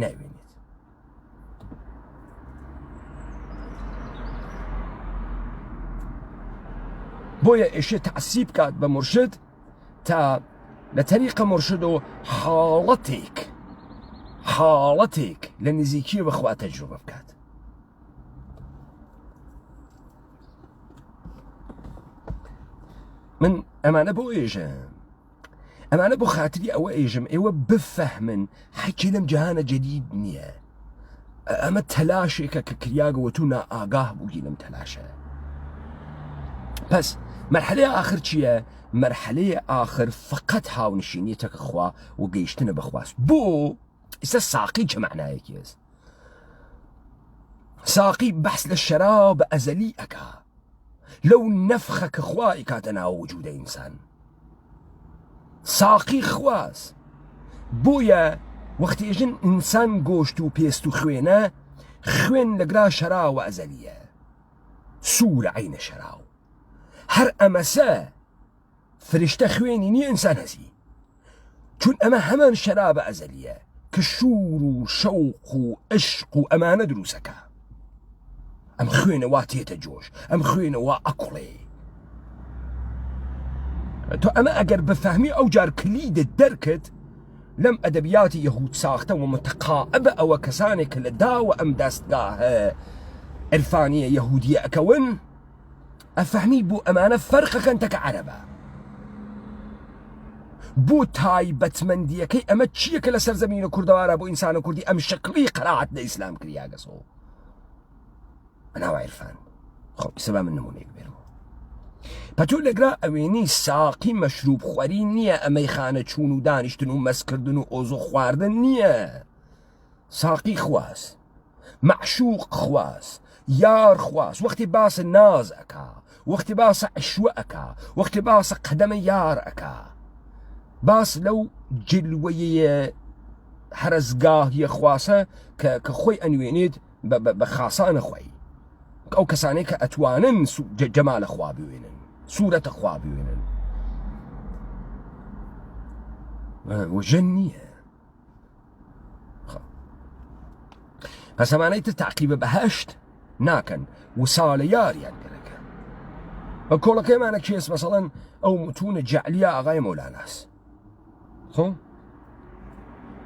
نایوێنیت بۆیە ئێشێ تەعسیب بکات بە مرشد تا لە تەریقە مرشد و حاڵەتێک لە نزیکیە بەخوا تەجروبە بکات من ئەمانە بۆ ئێژەم ئەمانە بۆ خاتری ئەوە ئێژم ئێوە بفەهمن حەکی لەم جەهانە جەدید نییە ئەمە تەلاشێکە کە کریاگەوە تو نائاگاه بووی لەم تەلاشە پس مرحلەیە آخر چییە؟ مرحلەیە آخر فقط هاونشینیەتەکە خوا و گەیشتنە بەخواست بۆ ئێستا ساقی چه معنایەکی هەست ساقی بەحس لە شەراب ئەزەلی ئەکا لەو نەفخە کە خوای کاتە ناو وجودە ئینسان ساقی خواست بۆیە وەختێژن ئینسان گۆشت و پێست و خوێن لەگرا شەراوە ئەزەلیە سوورە عینە شەراو هەر ئەمەسە فریشتە خوێنی نییە ئینسان هەزی چون ئەمە هەمان شەرابە ئەزەلیە کە شور و شەوق و عشق و ئەمانە دروسەکە ئەم خوێنەوە تێتە جۆش ئەم خوێنەوە ئەکوڵێ تۆ ئەمە ئەگەر بفەهمی ئەو جار کلیدت دەرکت لەم ئەدەبیاتی یەهود ساختە و متقاعبە ئەوە کەسانێک کە لە داوە ئەم دەستگاهە عرفانیە یەهودیە ئەکەون ئەفەهمی بۆ ئەمانە فەرقەکەن تەکە عەرەبە بۆ تایبەتمەندیەکەی ئەمە چییە کە لە سەرزەمینە کوردەوارە بۆ ئینسانە کوردی ئەم شەکلی قەناعەت لە ئیسلام کریاگەسەوە بەناو عیرفان خۆ سەبا من نمونەیەک بێنمەوە پەتۆ لەگرا ئەوێنی ساقی مەشروب خواری نییە ئەمەی خانە چوون و دانیشتن و مەسکردن و ئۆزۆ خواردن نییە ساقی خواست معشوق خواست یار خواست وەختی باسە ناز ئەکا وەختی باسە عشوە ئەکا وەختی باسە قەدەمە یار ئەکا باس لەو جلوەیە هەرزگاهیە خواسە کە خۆی ئەنوێنێت بە خاسانە خۆی ئەو کەسانەی کە ئەتوانن جەمالە خوا بوێنن سوورەتە خوا بوێنن وەژەن نییە پس ئەمانەی تر تاقیبە بەهەشت ناکەن وسالە یاریان گەرەکە بە کۆڵەکەیمانە کێس مەسەڵەن ئەو متونە جەعلیە ئاغای مەولاناس خۆ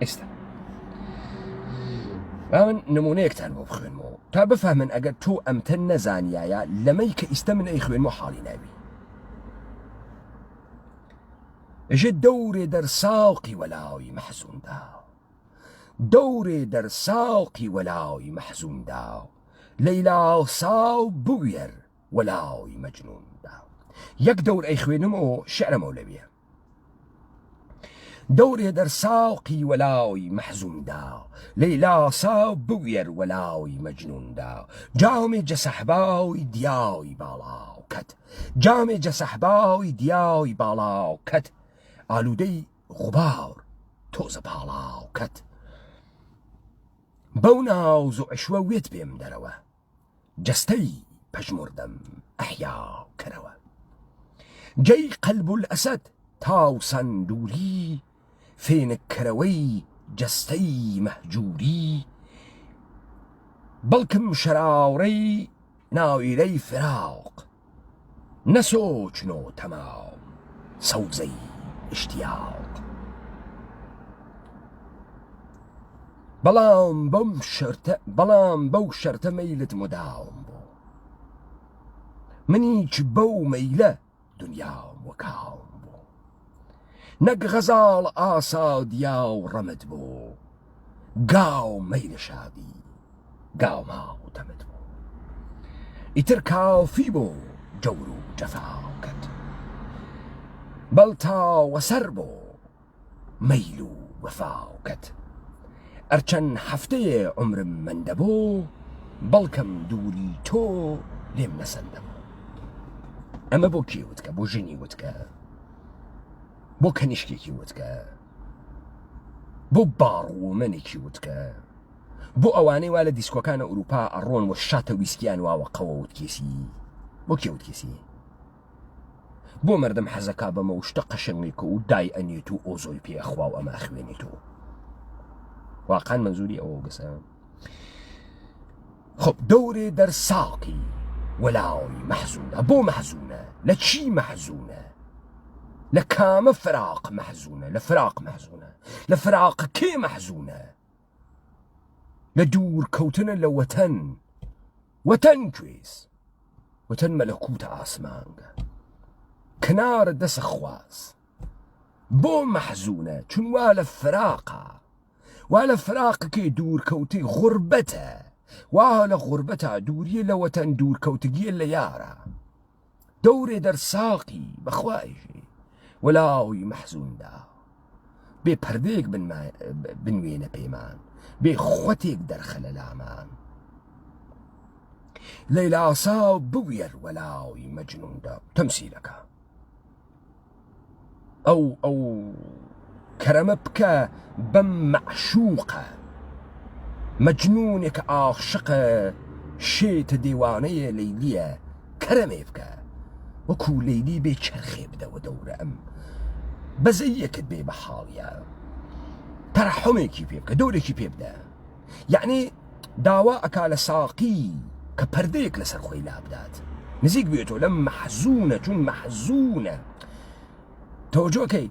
ئێستا من نمونەیەکتان بۆ بخوێنمەوە تا بفەهمن ئەگەر تۆ ئەمتە نەزانیایە لەمەی کە ئیستا من ئەی خوێنمەوە حاڵی ناوی ئەژێ دەورێ دەرساڵقی وەلاوی مەحزوندا دەورێ دەرساڵقی وەلاوی مەحزوندا لەیلا ساو بوێر وەلاوی مەجنوندا یەک دەور ئەی خوێنمەوە شعرە مەولەویە دەورێ دەرساڵقی وەلاوی مەحزوندا لەیلا ساو بوێر وەلاوی مەجنوندا جامێ جەسەحباوی دیاوی باڵاو کەت جامێ جەسەحباوی دیاوی باڵاو کەت ئالوودەی غوباور تۆزە باڵاو کەت بەو ناوز و عشوە وێت پێم دەرەوە جەستەی پەژمردەم ئەحیا کەرەوە جەی قەلب الئەسەد تاو سەندووری فێنکەرەوەی جەستەی مەهجووری بەڵکم شەراوڕەی ناویرەی فراق نەسۆچنۆ تەماو سەوزەی ئشتیاق بەڵام بەو شەرتە مەیلت مداوم بۆ منیچ بەو مەیلە دنیام وەکاوم بۆ نەک غەزاڵ ئاسا دیا و ڕەمت بۆ گاو مەیلە شادی گاو ماو تەمت بۆ ئیتر کافی بۆ جەور و جەفاکەت بەڵتا وەسەر بۆ مەیل و وەفاوکەت ئەرچەند هەفتەیە عومرم مەندە بۆ بەڵکەم دووری تۆ لێم نەسەندە بۆ ئەمە بۆ کێ وتکە بۆ ژنی وتکە بۆ کەنیشکێکی وتکە بۆ باڕوومەنێکی وتکە بۆ ئەوانەی وا لە دیسکۆکانە ئوروپا ئەڕۆن و شاتە ویسکیان واوە قەوە وتکێسی بۆ کێ وتکێسی بۆ مەردەم حەزەکا بەمە وشتە قەشنگێکە و دای ئەنێت و ئۆزۆی پێخوا و ئەمە ئەخوێنێت و واقعان منزوری ئەوە گەسە خب دەورێ دەرساقی وەلاوی مەحزونە بۆ مەحزونە لە چی مەحزونە لە کامە فراق مەحزونە لە فراق مەحزونە لە فراق کێ مەحزونە لە دوور کەوتنە لە وەتەن وەتەن کوێز وەتەن مەلەکوتە ئاسمانگە کنارە دەسە خواز بۆ مەحزونە چون وا لە فراقە وا لە فراقەکەی دوورکەوتی غوربەتە وا لە غوربەتە دووریە لە وەتەن دوورکەوتگیە لە یارە دەورێ دەرساقی بەخوایژێ وەلاوی مەحزوندا بێ پەردەیەک بنوێنە پەیمان بێ خوەتێک دەرخە لە لامان لەیلاسا بوێر وەلاوی مەجنوندا تەمسیلەکە ئەو کەرەمە بکە بەم مەعشوقە مەجنونێکە ئاعشقە شێتە دێوانەیە لەیلیە کەرەمێ بکە وەکو لەیلی بێ چەرخێ بدەوە دەورە ئەم بەزەیەکت بێ بە حاڵیە تەرحەمێکی پێ بکە دەورێکی پێ بدە یعنی داوا ئەکا لە ساقی کە پەردەیەک لەسەر خۆی لابدات نزیک بێتەوە لەم مەحزونە چون مەحزونە تۆجۆکەی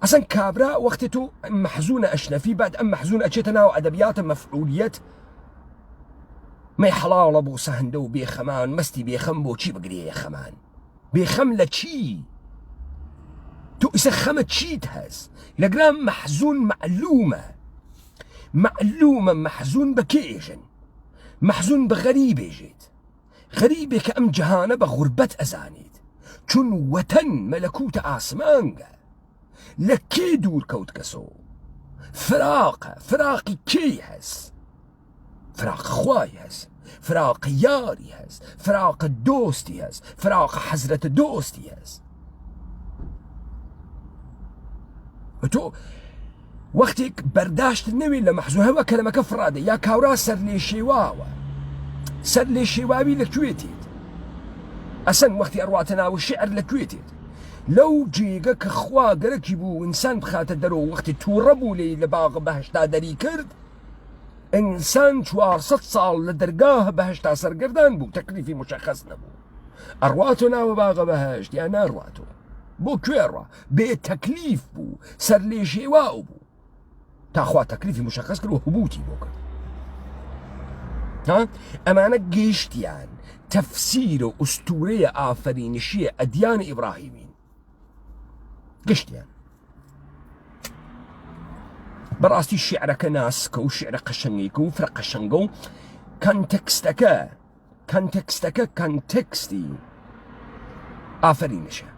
ئەسەن کابرا وەختی تۆ مەحزونە ئەشنەفی بعد ئەم مەحزون ئەچێتە ناو ئەدەبیاتە مەفعولیەت مەی حەڵاڵە بۆ سەهندە و بێخەمان مەستی بێخەم بۆ چی بگرێ خەمان بێخەم لە چی تۆ ئیسە خەمە چیت هەست لەگرام مەحزون معلومە مەحزون بە کێژن مەحزون بە غەریبێژێت غەریبێکە ئەم جەهانە بە غوربەت ئەزانێت چون وەتەن مەلەکوتە ئاسمانگە لە کێ دوور کەوت کەسۆ فراقە فراقی کێی هەست فراق خوای هەست فراق یاری هەست فراق دۆستی هەست فراق حەزرەتە دۆستی هەست تۆ وەختێک بەرداشت نەوێت لە مەحزون هەوە کەلەمەکە فڕادە یا کاورا سەر لێ شێواوە سەر لێ شێواوی لەکوێتێت ئەسەن وەختی ئەڕواتە ناو شعر لەکوێتێت لەو جێگە کە خوا گەرەکی بوو ئینسان بخاتە دەرەوە وەختی تووڕە بوو لێ لە باغ بەهشتا دەری کرد ئینسان 400 ساڵ لە دەرگاه بەهشتا سەرگەردان بوو تەکلیفی مشەخەص نەبوو ئەڕواتۆ ناوە باغە بەهشت یا ناڕواتەوە بۆ کوێڕە بێ تەکلیف بوو سەر لێ شێواو بوو تاخوا تەکلیفی مشەخەص کرد و هوبوتی بۆ کرد ئەمانە گەیشتیان تەفسیر و ئوستورەیە ئافەرینشیە ئەدیانە ئیبراهیمین گەشتیان بەڕاستی شیعرەکە ناسکە و شیعرە قەشەنگێکە و فرە قەشەنگە و کانتێکستەکە کانتێکستی ئافەرینشە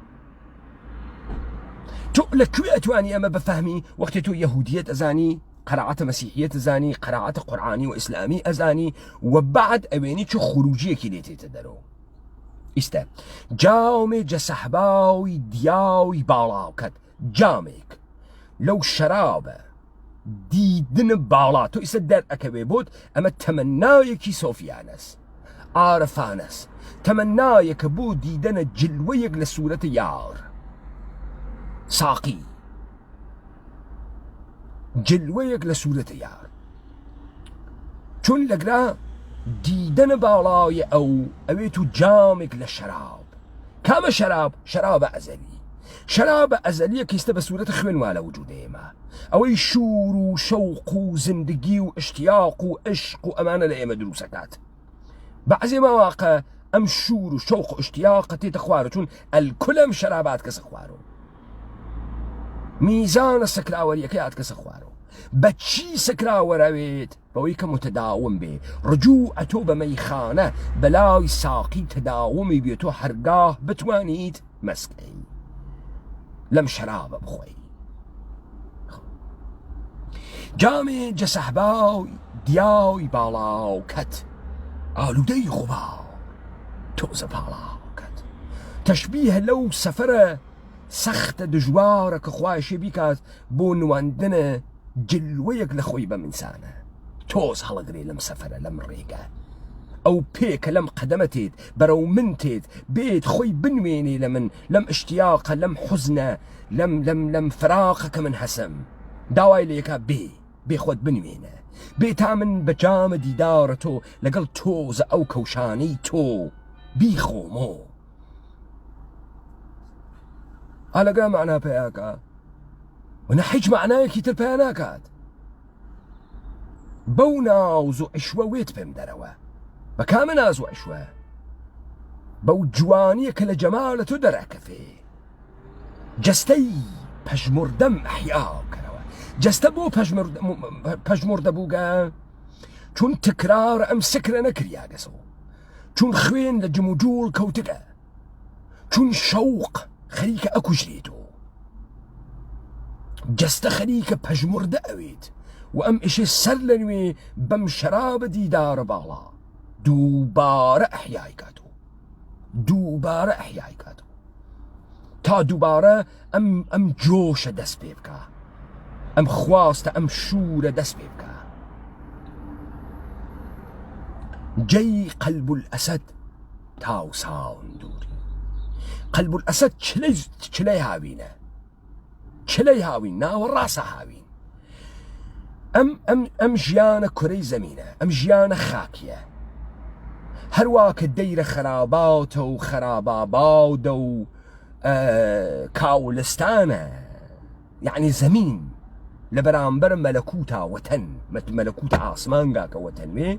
تۆ لەکوێ ئەتوانی ئەمە بفەهمی وەختی تۆ یەهودیەت ئەزانی قەراعەتە مەسیحیەت ئەزانی قەراعەتە قورئانی و ئیسلامی ئەزانی و بعد ئەوێنی چ خروجیەکی لێتێتە دەرەوە ئیستە جامێ جەسەحباوی دیاوی باڵاوکەت جامێک لەو شەرابە دیدن باڵا تۆ ئیسە دەرئەکەوێ بۆت ئەمە تەمەنایەکی سۆفیانەس ئارەفانەس تەمەنایەکە بۆ دیدنە جلوەیەک لە سوورەتە یار ساقی جلوەیەک لە سوورەتە یار چون لەگرا دیدنە باڵایە ئەوێت و جامێک لە شەراب کامە شەرابە ئەزەلی شەرابە ئەزەلیە کەیستە بە سوورەتە خوێنوا لە وجودە ئێمە ئەوەی شور و شەوق و زندگی و ئشتیاق و عشق و ئەمانە لە ئێمە دروستەکات بەعزێ ماواقە ئەم شور و شەوق و ئشتیاقە تێتە خوارە چون ئەلکولەم شەرابات کەسە خوارۆ میزانە سەکراوەریەکەی هات کەسە خوارەوە بە چی سەکراوەرەوێت بەوەی کە متەداوم بێ ڕجوع ئەتۆ بە مەیخانە بەلای ساقی تەداومی بێتۆ هەرگاه بتوانیت مەسکەی لەم شەرابە بخۆی جامێ جەسەحباوی دیاوی باڵاوکەت ئالوودەی غوباو تۆزە پاڵاوکەت تەشبیه لەو سەفەرە سەختە دژوارە کە خوایشێ بیکات بۆ نواندنە جلوەیەک لە خۆی بە منسانە تۆز هەڵەگرێ لەم سەفەرە لەم ڕێگە ئەو پێکە لەم قەدەمە تێت بەرەو من تێت بێت خۆی بنوێنێ لە من لەم ئشتیاقە لەم حوزنە لەم فراقە کە من هەسم داوای لێکا بێ خۆت بنوێنە بێ تا من بە جامە دیدارە تۆ لەگەڵ تۆزە ئەو کەوشانەی تۆ بیخۆمۆ ئالەگا معنا پێیاکە وەنە هیچ معنایەکی تر پێیا ناکات بەو ناوز و عیشوە وێت پێم دەرەوە بە کامە ناز و عیشوە بەو جوانیە کە لە جەمالە تۆ دەراکەفێ جەستەی پەژموردەم ئەحیا کەرەوە جەستە بۆ پەژموردە بووگە چون تکرار ئەم سکرە نەکریاگەسەوە چون خوێن لە جم و جوڵ کەوتگە چون شەوق خەریکە ئەکوژرێتەوە جەستە خەریکە پەژموردە ئەوێت و ئەم ئیشێ سەر لە نوێ بەم شەرابە دیدارە باڵا دووبارە ئەحیای کاتەوە دووبارە ئەحیای کاتەوە تا دووبارە ئەم جۆشە دەست پێ بکە ئەم خواستە ئەم شورە دەست پێ بکە جەی قەلب الئەسەد تاو ساون دووری قەلب الئەسەد چلەی هاوینە چلەی هاوین ناوە ڕاستە هاوین ئەم ژیانە کورەی زەمینە ئەم ژیانە خاکیە هەروە کە دەیرە خەراباتە و خەراباباودە و کاولستانە یعنی زەمین لە بەرامبەر مەلەکوتە وەتەن مەلەکوتە ئاسمانگا کە وەتەن وێ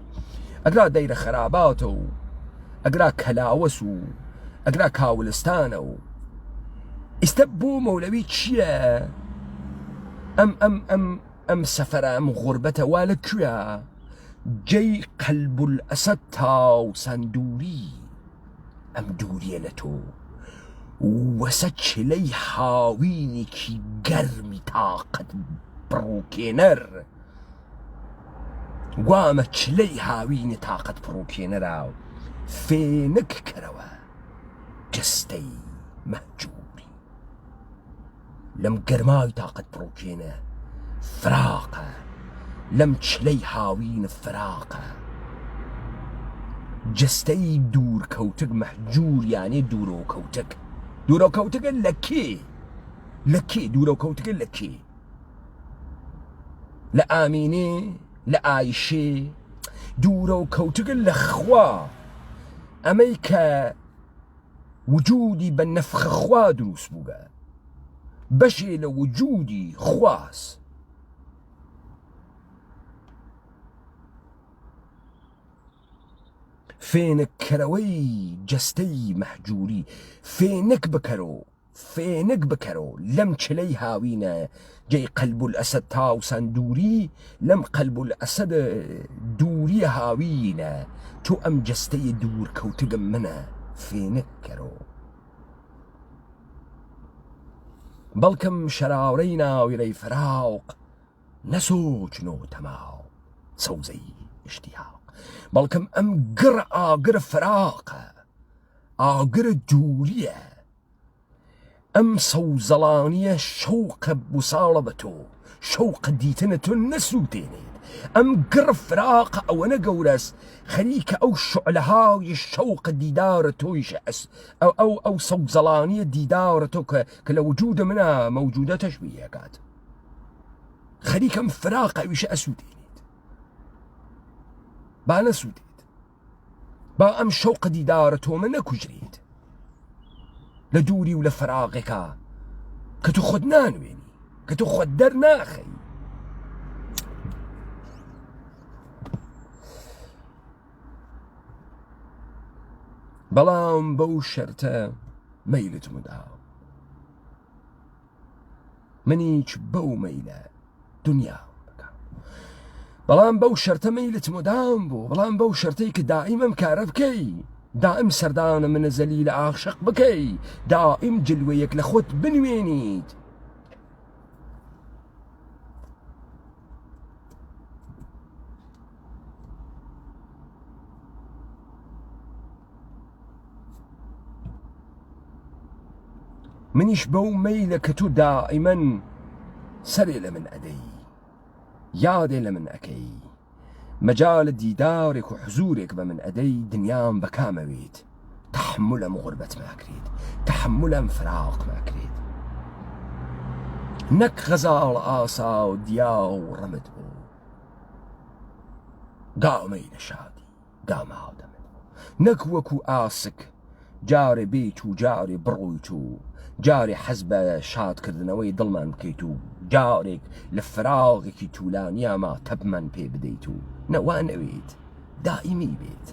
ئەگرا دەیرە خەراباتە و ئەگرا کەلاوەس و ئەگرا کاولستانە و ئێستا بۆ مەولەوی چییە ئەم سەفەرە ئەم غوربەتە وا لەکوێە جەی قەلب الئەسەد تاو سەندووری ئەم دووریە لە تۆ وەسە چلەی هاوینێکی گەرمی تاقەت بڕووکێنەر گوامە چلەی هاوینی تاقەت بڕووکێنەرا و فێنک کەرەوە جەستەی مەهجووری لەم گەرمای تاقەت بڕووکێنە فراقە لەم چلەی هاوین فراقە جەستەی دوورکەوتک مەحجوور یانێ دوورۆکەوتک دوورۆکەوتکە لە کێ دوورۆکەوتکە لە کێ لە ئامینێ لە ئایشێ دوورۆکەوتکە لە خوا ئەمەی کە وجودی بە نەفخە خوا دروست بووگە بەشێ لە وجودی خواست فێنک کەرەوەی جەستەی مەحجووری فێنک بکەرەوە لەم چلەی هاوینە جەی قەلب الئەسەد تاو سەندووری لەم قەلب الئەسەد دووریە هاوینە تۆ ئەم جەستەی دوورکەوتگم منە فێنک کەرەوە بەڵکم شەراورەی ناویرەی فراوق نەسۆچنەوە تەماو سەوزەی ئشتیاق بەڵکم ئەم ئاگرە فراقە ئاگرە دووریە ئەم سەوزەڵانیە شەوقە بوساڵە بە تۆ شەوقە دیتنە تۆ نەسووتێنێت ئەم گڕ فراقە ئەوەنە گەورەس خەریکە ئەو شعلەهاوی شەوقە دیدارە تۆیش ئەو سەوزەڵانیە دیدارە تۆ کە لە وجودە منە مەوجودە تەشبیهەکات خەریکەم فراقە ئەویشە ئەسووتێنێت با نەسووتێت با ئەم شەوقە دیدارە تۆمە نەکوژرێت لە دووری و لە فراقێکە کە تو خۆت نانوێنی کە تو خۆت دەرناخەی بەڵام بەو شەرتە مەیلت مداوم منیچ بەو مەیلە دنیا بکەم بەڵام بەو شەرتە مەیلت مداوم بوو بەڵام بەو شەرتەی کە دائیمەم کارە بکەی دائم سەردانە منە زەلیل عاشق بکەی دائم جلوەیەک لە خۆت بنوێنیت منیش بەو مەیلە کە تۆ دائیمەن سەرێ لە من ئەدەی یادێ لە من ئەەکەی مەجالە دیدارێک و حزورێک بە من ئەدەی دنیام بەکامەوێت تحملم غربەت ماکرێت تحملم فراق ماکرێت نەک غەزاڵ ئاسا و دیا و ڕەمت بوو گاڵمەی لە شادی گاماو دەمت نەک وەکو ئاسک جارێ بیت و جارێ بڕۆیت و جارێ حەز بە شادکردنەوەی دڵمان بکەیت و جارێک لە فراغێکی توولانیاما تەبمان پێ بدەیت و نەوانەوێت دائیمی بێت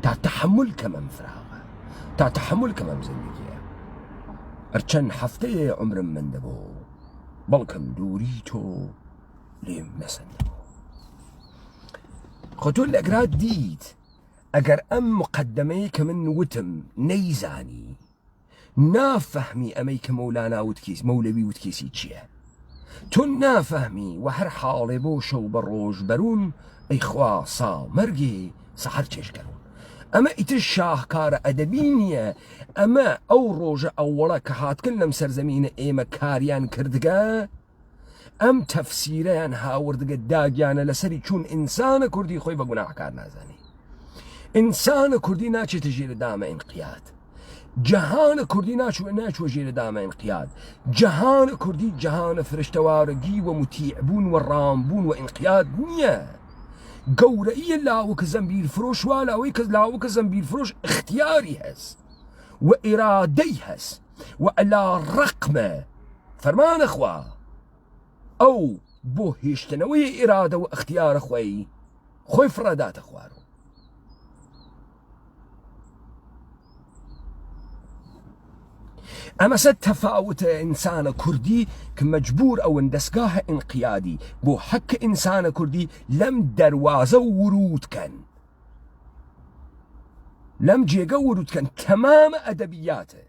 تا تحمل کەمەم فراغە تا تحمل کەمەم زندگیە هەرچەند هەفتەیە عمرم من دەبوو بەڵکم دووری تۆ لێم نەسەندەبوو خۆ تۆ لەگرات دیت ئەگەر ئەم مقدمەیە کە من وتم نەیزانی نافەهمی ئەمەی کە مەولەوی وتکێسی چییە تۆ نافەهمی و هەر حاڵێ بۆ شەو بە ڕۆژ بەرون ئەی خوا ساڵ مەرگێ سەحەر چێشکەرون ئەمە ئیتر شاهکارە ئەدەبی نییە ئەمە ئەو ڕۆژە ئەووەڵە کە هاتکن لەم سەرزەمینە ئێمە کاریان کردگە ئەم تەفسیرەیان هاوردگە داگیانە لەسەری چون ئینسانە کوردی خۆی بە گوناحکار نازانی ئینسانە کوردی ناچێتە ژێرە دامە ئینقیاد جەهانە کوردی ناچوە ژێرە دامە ئینقیاد جەهانە کوردی جەهانە فرشتەوارەگی و متیع بوون و ڕامبوون و ئینقیاد نییە گەورەیە لاوەکە زەمبیل فرۆش وا لاوەی کە لاوەکە زەمبیل فرۆش اختیاری هەست و ئێرادەی هەست و ئەلا ڕەقمە فەرمانە خوا ئەو بۆ هێشتنەوەی ئێرادە و اختیارە خۆی فڕەداتە خوارەوە ئەمە سەد تەفاوتە ئینسانە کوردی کە مەجبور ئەوەن دەستگاهە ئینقیادی بۆ حەکە ئینسانە کوردی لەم دەروازە ورودکەن لەم جێگە ورودکەن تەمامە ئەدەبیاتە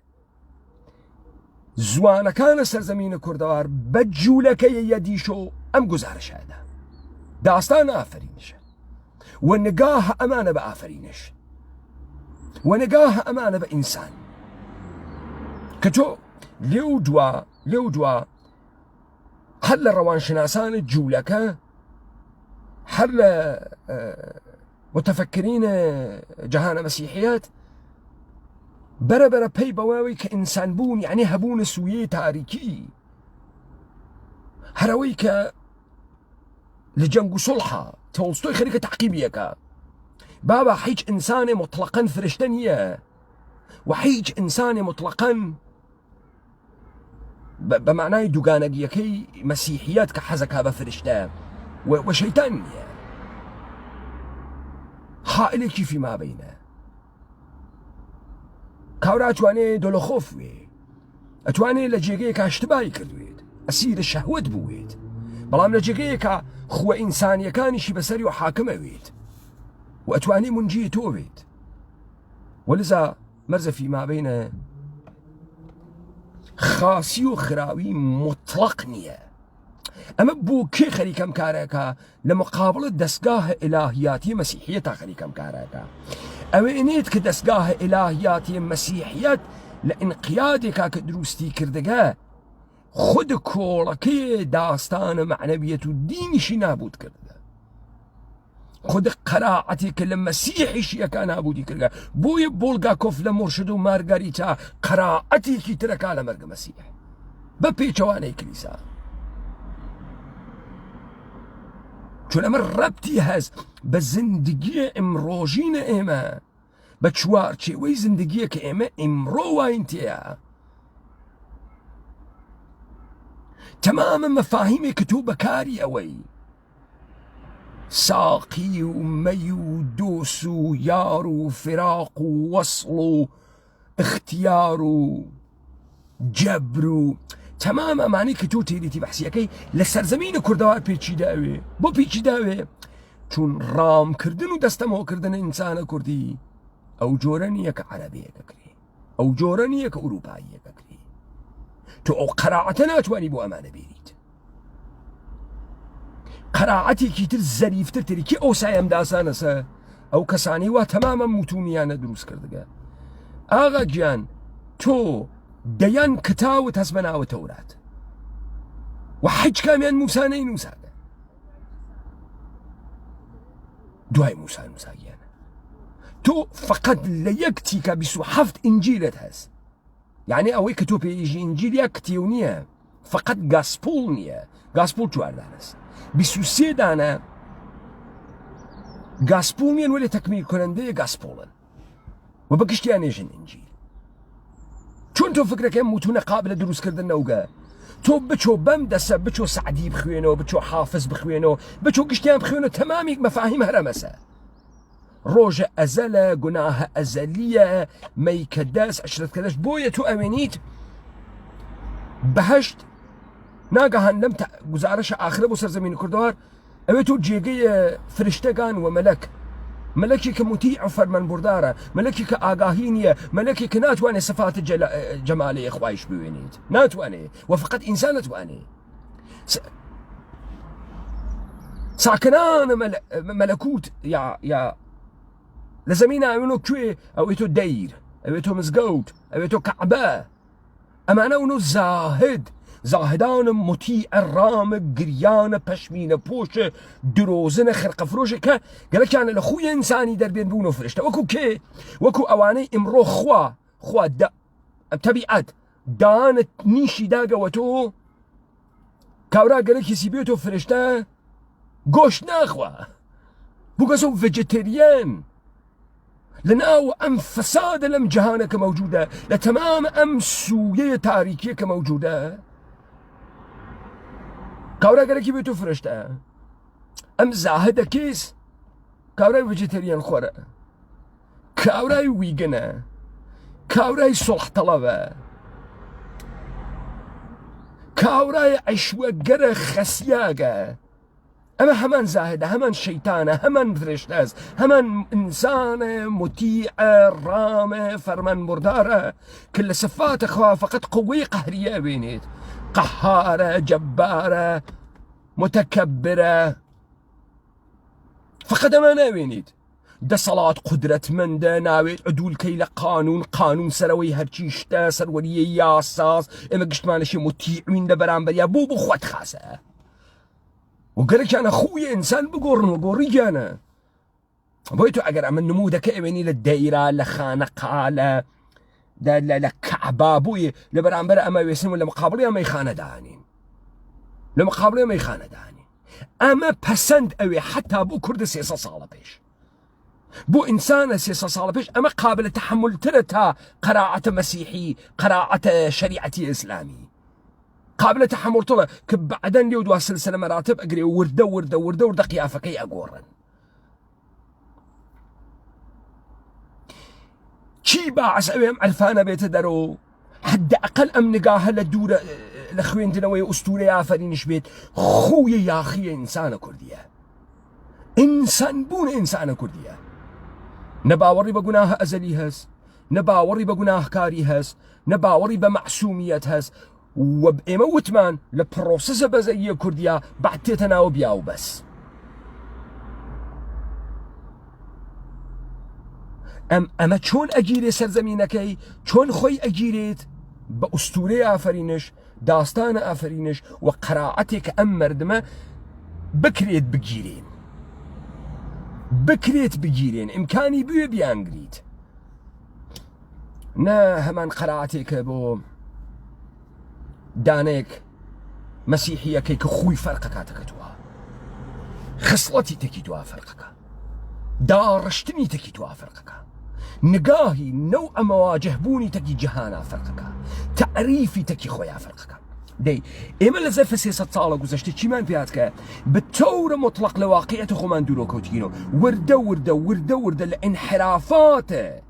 زوانەکانە سەرزەمینە کوردەوار بە جوولەکەیە یەدیشۆ ئەم گوزارشەدا داستان ئافرینشە و نگاهە ئەمانە بە ئافرینش و نگاهە ئەمانە بە ئینسان کە تۆ لێو دوا هەر لە ڕەوانشناسانە جوولەکە هەر لە متفەکرینە جەهانە مەسیحیەت بەرەبەرە پێی بەوەی کە ئینسان بوون یعنی هەبوونە سوویەی تاریکی هەرەوەی کە لە جەنگ و سڵحە تۆڵستۆی خەریکە تەعقیبیەکە بابا هیچ ئینسانێ مطلقاً فرشتە نییە و هیچ ئینسانێ مطلقاً بمعنای دووگانەگیەکەی مەسیحیەت کە حەزەکا بە فرشتە و شەیتان نییە حائلێکی فيما بینە کاورا ئەتوانێ دۆلۆخۆف وێ ئەتوانێ لە جێگەیەکە اشتباهی کردوێت ئەسیرە شەهوەت بووێت بەڵام لە جێگەیەکە خوە ئینسانیەکانیشی بەسەری و حاکمەوێت و ئەتوانێ منجی تۆ بێت ولذا مەرزە فيما بینە خاسی و خراوی مطلق نییە ئەمە بۆ کێ خەریکەم کارەکە لە مقابڵە دەستگاهە ئیلاهیاتی مەسیحیەتە خەریکەم کارەکە ئەوێنێت کە دەستگاهە ئیلاهیاتی مەسیحیەت لە ئینقیادێکا کە دروستی کردەگە خود کۆڵەکەی داستانە معنەویەت و دینیشی نابود کردە خود قەراعەتی کە لە مەسیحیشیەکە نابودی کردە بۆیە بۆڵگاکۆف لە مرشد و مارگاریتا قەراعەتێکی ترەکا لە مەرگە مەسیح بە پێچەوانەی کلیسا چون ئەمە ڕەبتی هەست بە زندگیە ئیمڕۆژینە ئێمە بە چوارچێوەی زندگیە کە ئێمە ئیمڕۆ واین تێیە تەمامە مەفاهیمێک کە تۆ بەکاری ئەوەی ساقی و مەی و دۆس و یار و فراق و وەسڵ و اختیار و جەبر و تەمام ئەمانەی کە تۆ تێریتی بەحسیەکەی لە سەرزەمینە کوردەوە پێچیداوێ بۆ پێچیداوێ چون ڕامکردن و دەستەمەوەکردن ئینسانە کوردی ئەو جۆرە نییە کە عەرەبیەکەکری ئەو جۆرە نییە کە ئوروپاییەکەکری تۆ ئەو قەراعەتە ناتوانی بۆ ئەمانە بێریت قەراعەتێکی تر زەریفتر تریکی ئەو سایم داسانەسە ئەو کەسانی وا تەمامە موتونیانە دروست کردگە ئاغا گیان تۆ دەیان کتاوت هەست بەناوە تەورات و حیچ کامیان موسانەی نووساگە دوای موسا نووساگیانە تۆ فقط لە یەک تیکە 27 ئینجیلت هەست یعنی ئەوەی کە تۆ پێیژی ئینجیل کتێو نییە فقط گاسپۆڵ نییە گاسپۆڵ 4 دانەست 23 دانە گاسپۆڵ نیەن وەلێ تەکمیل کۆنەندەیە گاسپۆڵن و بەگشتیان نێژن ئینجیل چۆن تۆ فکرەکەی متونە قابلە دروستکردن نەوگە تۆ بچۆ بەم دەسە بچۆ سعدی بخوێنەوە بچۆ حافظ بخوێنەوە بچۆ گشتیان بخوێنەوە تەمامی مەفاهیم هەرەمەسە ڕۆژە ئەزەلە گوناهە ئەزەلیە مەیکە دەست عشرەتکە دەست بۆیە تۆ ئەوێنیت بەهەشت ناگەهان لەم گزارشە ئاخرە بۆ سەرزەمینی کوردەوار ئەوێت تۆ جێگەی فریشتەکان و مەلەک مەلەکی کە موتیع و فەرمانبوردارە مەلەکی کە ئاگاهی نییە مەلەکی کە ناتوانێت سەفاتە جەمالەیە خوایش بوێنیت ناتوانێت و فقط ئینسان ناتوانێت ساکنانە مەلەکوت یا لە زەمینە ئەوێنۆ کوێ ئەوێت تۆ دەیر ئەوێت تۆ مزگەوت ئەوێت تۆ کەعبە ئەمانە ونۆ زاهدانە مطیعە ڕامە گریانە پەشمینە پۆشە درۆزنە خرقەفرۆشە کە گەلەکیانە لە خوی ئینسانی دەربێن بوون و فرشتە وەکو کێ وەکو ئەوانەی ئیمڕۆ خوا تەبیعەت دانت نیشی داگەوە تۆ کاورا گەلەکیسی بێت و فرشتە گۆشت ناخوا بووگەسە و ڤێجێتێریەن لەناو ئەم فەسادە لەم جەهانە کە مەوجودە لە تەمام ئەم سوویەیە تاریکیە کە مەوجودە کاوراگەرەکی بێت و فرشتە ئەم زاهدە کێس کاورای ڤێجێتێریەن خۆرە کاورای ویگنە کاورای سۆڵحتەڵەوە کاورای عیشوەگەرە خەسیاگە ئەمە هەمان زاهدە هەمان شەیتانە هەمان فرشتەز هەمان ئینسانە مطیعە ڕامە فەرمانبوردارە کە لە سەفاتە خوا فقط قووەی قەهریە بێنێت قەهارە جەبارە متەکەبرە فقط ئەمە ناوێنیت دەسەڵات قودرەتمەندە ناوێت عدولکەی لە قانون سەرەوەی هەرچی شتە سەروەریە یاساس ئێمە گشتمانەشی مطیعین لە بەرامبەریا بۆ خۆت خاسە و گەرەکیانە خوی ئینسان بگۆڕن و گۆڕیگیانە بۆی تۆ ئەگەر ئەمە نمودەکە ئەوێنی لە دەیرا لە خانەقا لە کەعبا بووی لە بەرامبەر ئەمە وێسن و لە مقابڵی ئەمەی خانەدانین لە مقابڵی ئەمەی خانەدانین ئەمە پەسەند ئەوێ حتا بۆ کوردە 300 ساڵە پێش بۆ ئینسانە 300 ساڵە پێش ئەمە قابلە تەحملترە تا قەراعەتە مەسیحی قەراعەتە شەریعەتی ئیسلامی قابلة تحمل كبعدن ليو دوا سلسلة مراتب أجري ورده قيافكي أجورن شي باعث أوهم عرفانة بيت درو حد أقل أم نقاها لدورة لخوين دنوي أسطورة آفرينش بيت خويا يا أخي إنسان كردية إنسان بون إنسان كردية نباوري بقناها أزلي هس نباوري بقناه كاري هس نباوري بمعصومية هس وبإما وتمان لبروسس بزية كردية بعد تتناو بياو بس أما چون أجيري سرزمينكي چون خوي أجيريت بأسطورة آفرينش داستان آفرينش وقراءتك أم مردمة بكريت بجيرين إمكاني بيو بيانجريت نا همان قراءتك بو دانيك مسيحية كي كخوي فرقك تكتوها خصلتي تكيتوها فرقك دارشتني تكيتوها فرقك نقاهي نوع مواجه بوني تكي جهانا فرقك تعريفي تكي خويا فرقك دي إما لزرف 300 ساڵە گوزەشتە چیمان پێاتکە بتەورە مطلق لە واقعیەتە خۆمان دوورۆ کەوتینەوە وردە لە انحرافاتە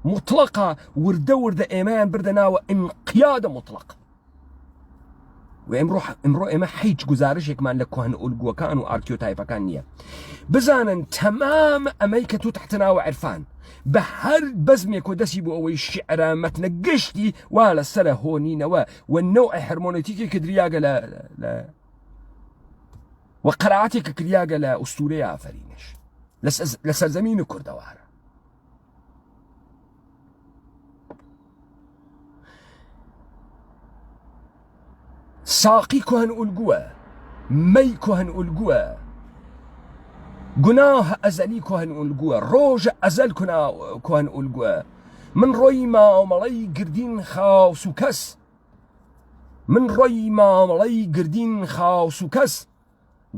مطلقة وردە ئێمەیان بردە ناوە انقیادە مطلق وإمرو إما حيج گزارشێکمان لە کوهن ئولگووەکان و ئارکیۆتایپەکان نییە بزانن تەمام ئەمەیکە تو تحتناوە عرفان بە هەر بەزمێک و دەسی بۆ ئەوەی شعرە مەتنە گشتی وا لە سەرە هۆنینەوە و نەوعی هەرمۆنەتیکی کە دریاگە و قەراعەتێکە کریاگە لە ئوستورەی ئافەرینش لە سەرزەمینی کوردەوارە ساقی کهن ئولگووە، مەی کهن ئولگووە، گوناه ئەزەلی کهن ئولگووە، ڕۆژە ئەزەل کهن ئولگووە. من ڕۆی مامەڵەی گردین خاوس و کەس، من ڕۆی مامەڵەی گردین خاوس و کەس،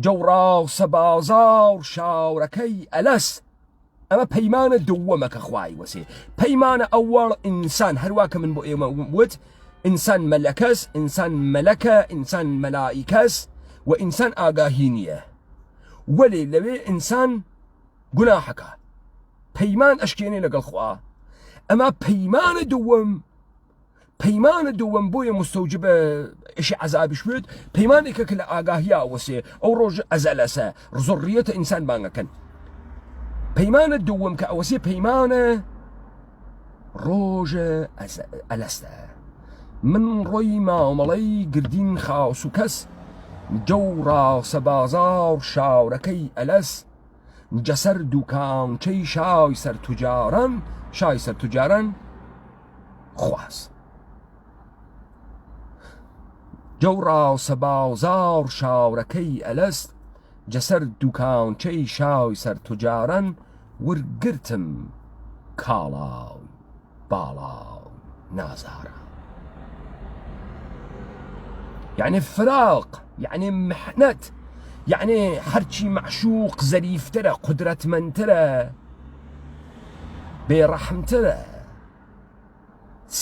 جەوڕاوسە بازاڕ شاورەکەی ئەلەس. ئەمە پەیمانە دووەمە کە خوای وەسێ. پەیمانە ئەوەڵ ئینسان، هەروە کە من بۆ ئێمە وت، ئینسان مەلەکەس، ئینسان مەلەکە، ئینسان مەلائیکەس و ئینسان ئاگاهی نییە. وەلێ لەوێ ئینسان گوناحەکە، پەیمان ئەشکێنێ لەگەڵ خوا. ئەمە پەیمانە دووەم، پەیمانە دووەم بۆیە مستەوجبە ئیشی عەزابیش بێت. پەیمانێکە کە لە ئاگاهیا وەسێ، ئەو ڕۆژ ئەزەلەسە ڕزۆڕیەتە ئینسان بانگەکەن. پەیمانە دووەم کە ئەوەسێ پەیمانە ڕۆژە ئەلەستە. من ڕۆی مامەڵەی گردین خاوس و کەس، جەوڕاوسە بازاڕ شاورەکەی ئەلەس، جەسەر دووکانچەی شای سەرتوجاران، شای سەرتوجاران خواست. جەوڕاوسە بازاڕ شاورەکەی ئەلەست، جەسەر دووکانچەی شای سەرتوجاران، ورگرتم کاڵاو باڵاو نازارە. يعني فراق، يعني محنت، يعني هرچی معشوق زەریفترە، قدرەتمەندترە، بێڕەحمترە،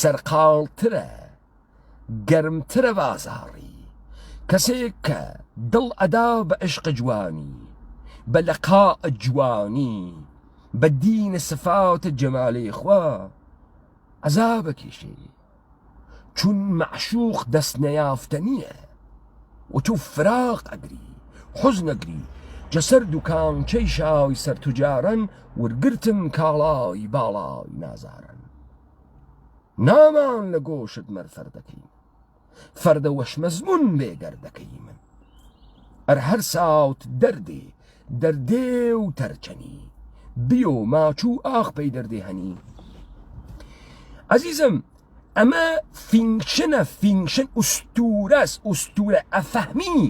سەرقاڵترە، گەرمترە بازاڕی. کەسێک کە دڵ ئەدا بە عشق جوانی، بە لەقاء جوانی، بە دینە سفاتە جەمالەی خوا، عەزابە کێشێ، چون معشوق دەست نەیافتە نییە و تو فراق ئەگری، حوزن ئەگری. جەسەر دووکانچەی شای سەرتوجاران، ورگرتم کاڵای باڵای نازارن. نامان لە گۆشت مەرفەردەکەی، فەردە وەش مەزمون بێگەردەکەی من. ئەر هەر ساوت دەردێ، دەردێ و تەرچەنی، بیۆ ماچوو ئاخ پەی دەردێ هەنی. عەزیزم، ئەمە فینکشنە، فینکشن ئوستورەس، ئوستورە ئەفەهمی.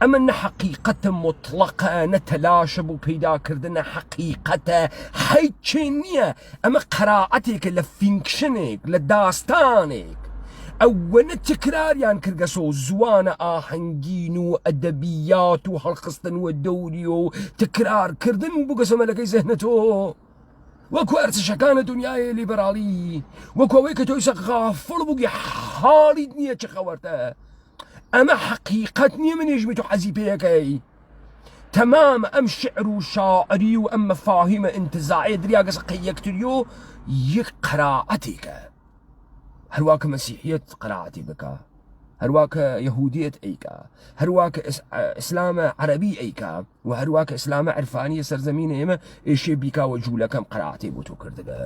ئەمە نە حەقیقەتە مطلقە، نە تەلاشە بۆ پەیداکردنە حەقیقەتە، هیچی نییە. ئەمە قەرائەتێکە لە فینکشنێک، لە داستانێک. ئەوەنە تکراریان کردگەسۆ زوانە ئاهەنگین و ئەدەبیات و هەڵخستن و دەوری و تکرارکردن و بگەسەمەلەکەی زەهنەتۆ، وەکو ئەرچشەکانە دنیای لیبەراڵی، وەکو ئەوەی کە تۆی غافڵ بووی حاڵیت نییە چ خەوەرتە. ئەمە حەقیقەت نییە منێژمی تۆ حەزی پێەکەی. تەمام ئەم شعر و شاعری و ئەم مەفاهیمە ئینتزاعیە دریاگەسە قەیەکتریۆ یەک قەرائەتێکە. هەروە کە مەسیحیەت قەرائەتی بکە، هەروە کە یەهودیەت ئەیکا، هەروە کە ئیسلامە عەرەبی ئەیکا، و هەروە کە ئیسلامە عرفانیە سەرزەمینە ئێمە ئێشێ بیکاوە جوولەکەم قەرائەتێ بۆ تۆ کردگە.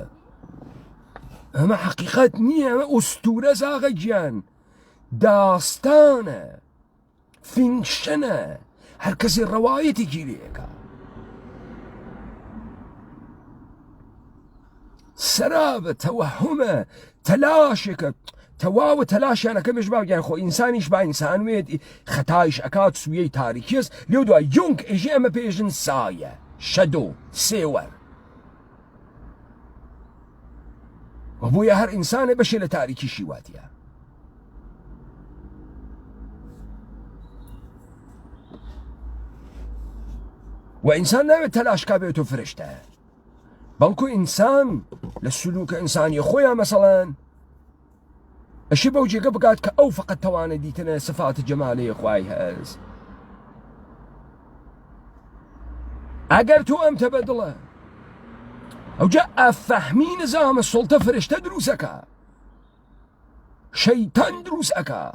ئەمە حەقیقەت نییە، ئەمە ئوستورە زاغە گیان، داستانە، فینکشنە، هەر کەسێ ڕەوایەتێکی لێەکە. سەرابە، تەوەهومە، تەلاشێکە، تەواوە تەلاشیانەکە مێژ باگیان خۆ ئینسانیش با ئینسان وێت خەتایش ئەکات سویەی تاریکیەس لێو دوای یۆنگ ئێژێ ئەمە پێژن سایە، شەدۆ، سێوەر. بۆیە هەر ئینسانێ بەشێ لە تاریکیشی واتیە. و ئینسان ناوێت تەلاشکا بێت و فرشتە، بەڵکو ئینسان لە سلوکە ئینسانی خۆیان مەسەڵەن ئەشی بەو جێگە بکات کە ئەو فقط توانە دیتنە سفات جەمالەی خوای هەز. ئەگەر تۆ ئەم تەبەدڵە ئەوجا ئەفەهمی نظامە سڵتە فرشتە دروستەکە، شەیتان دروست ئەکا،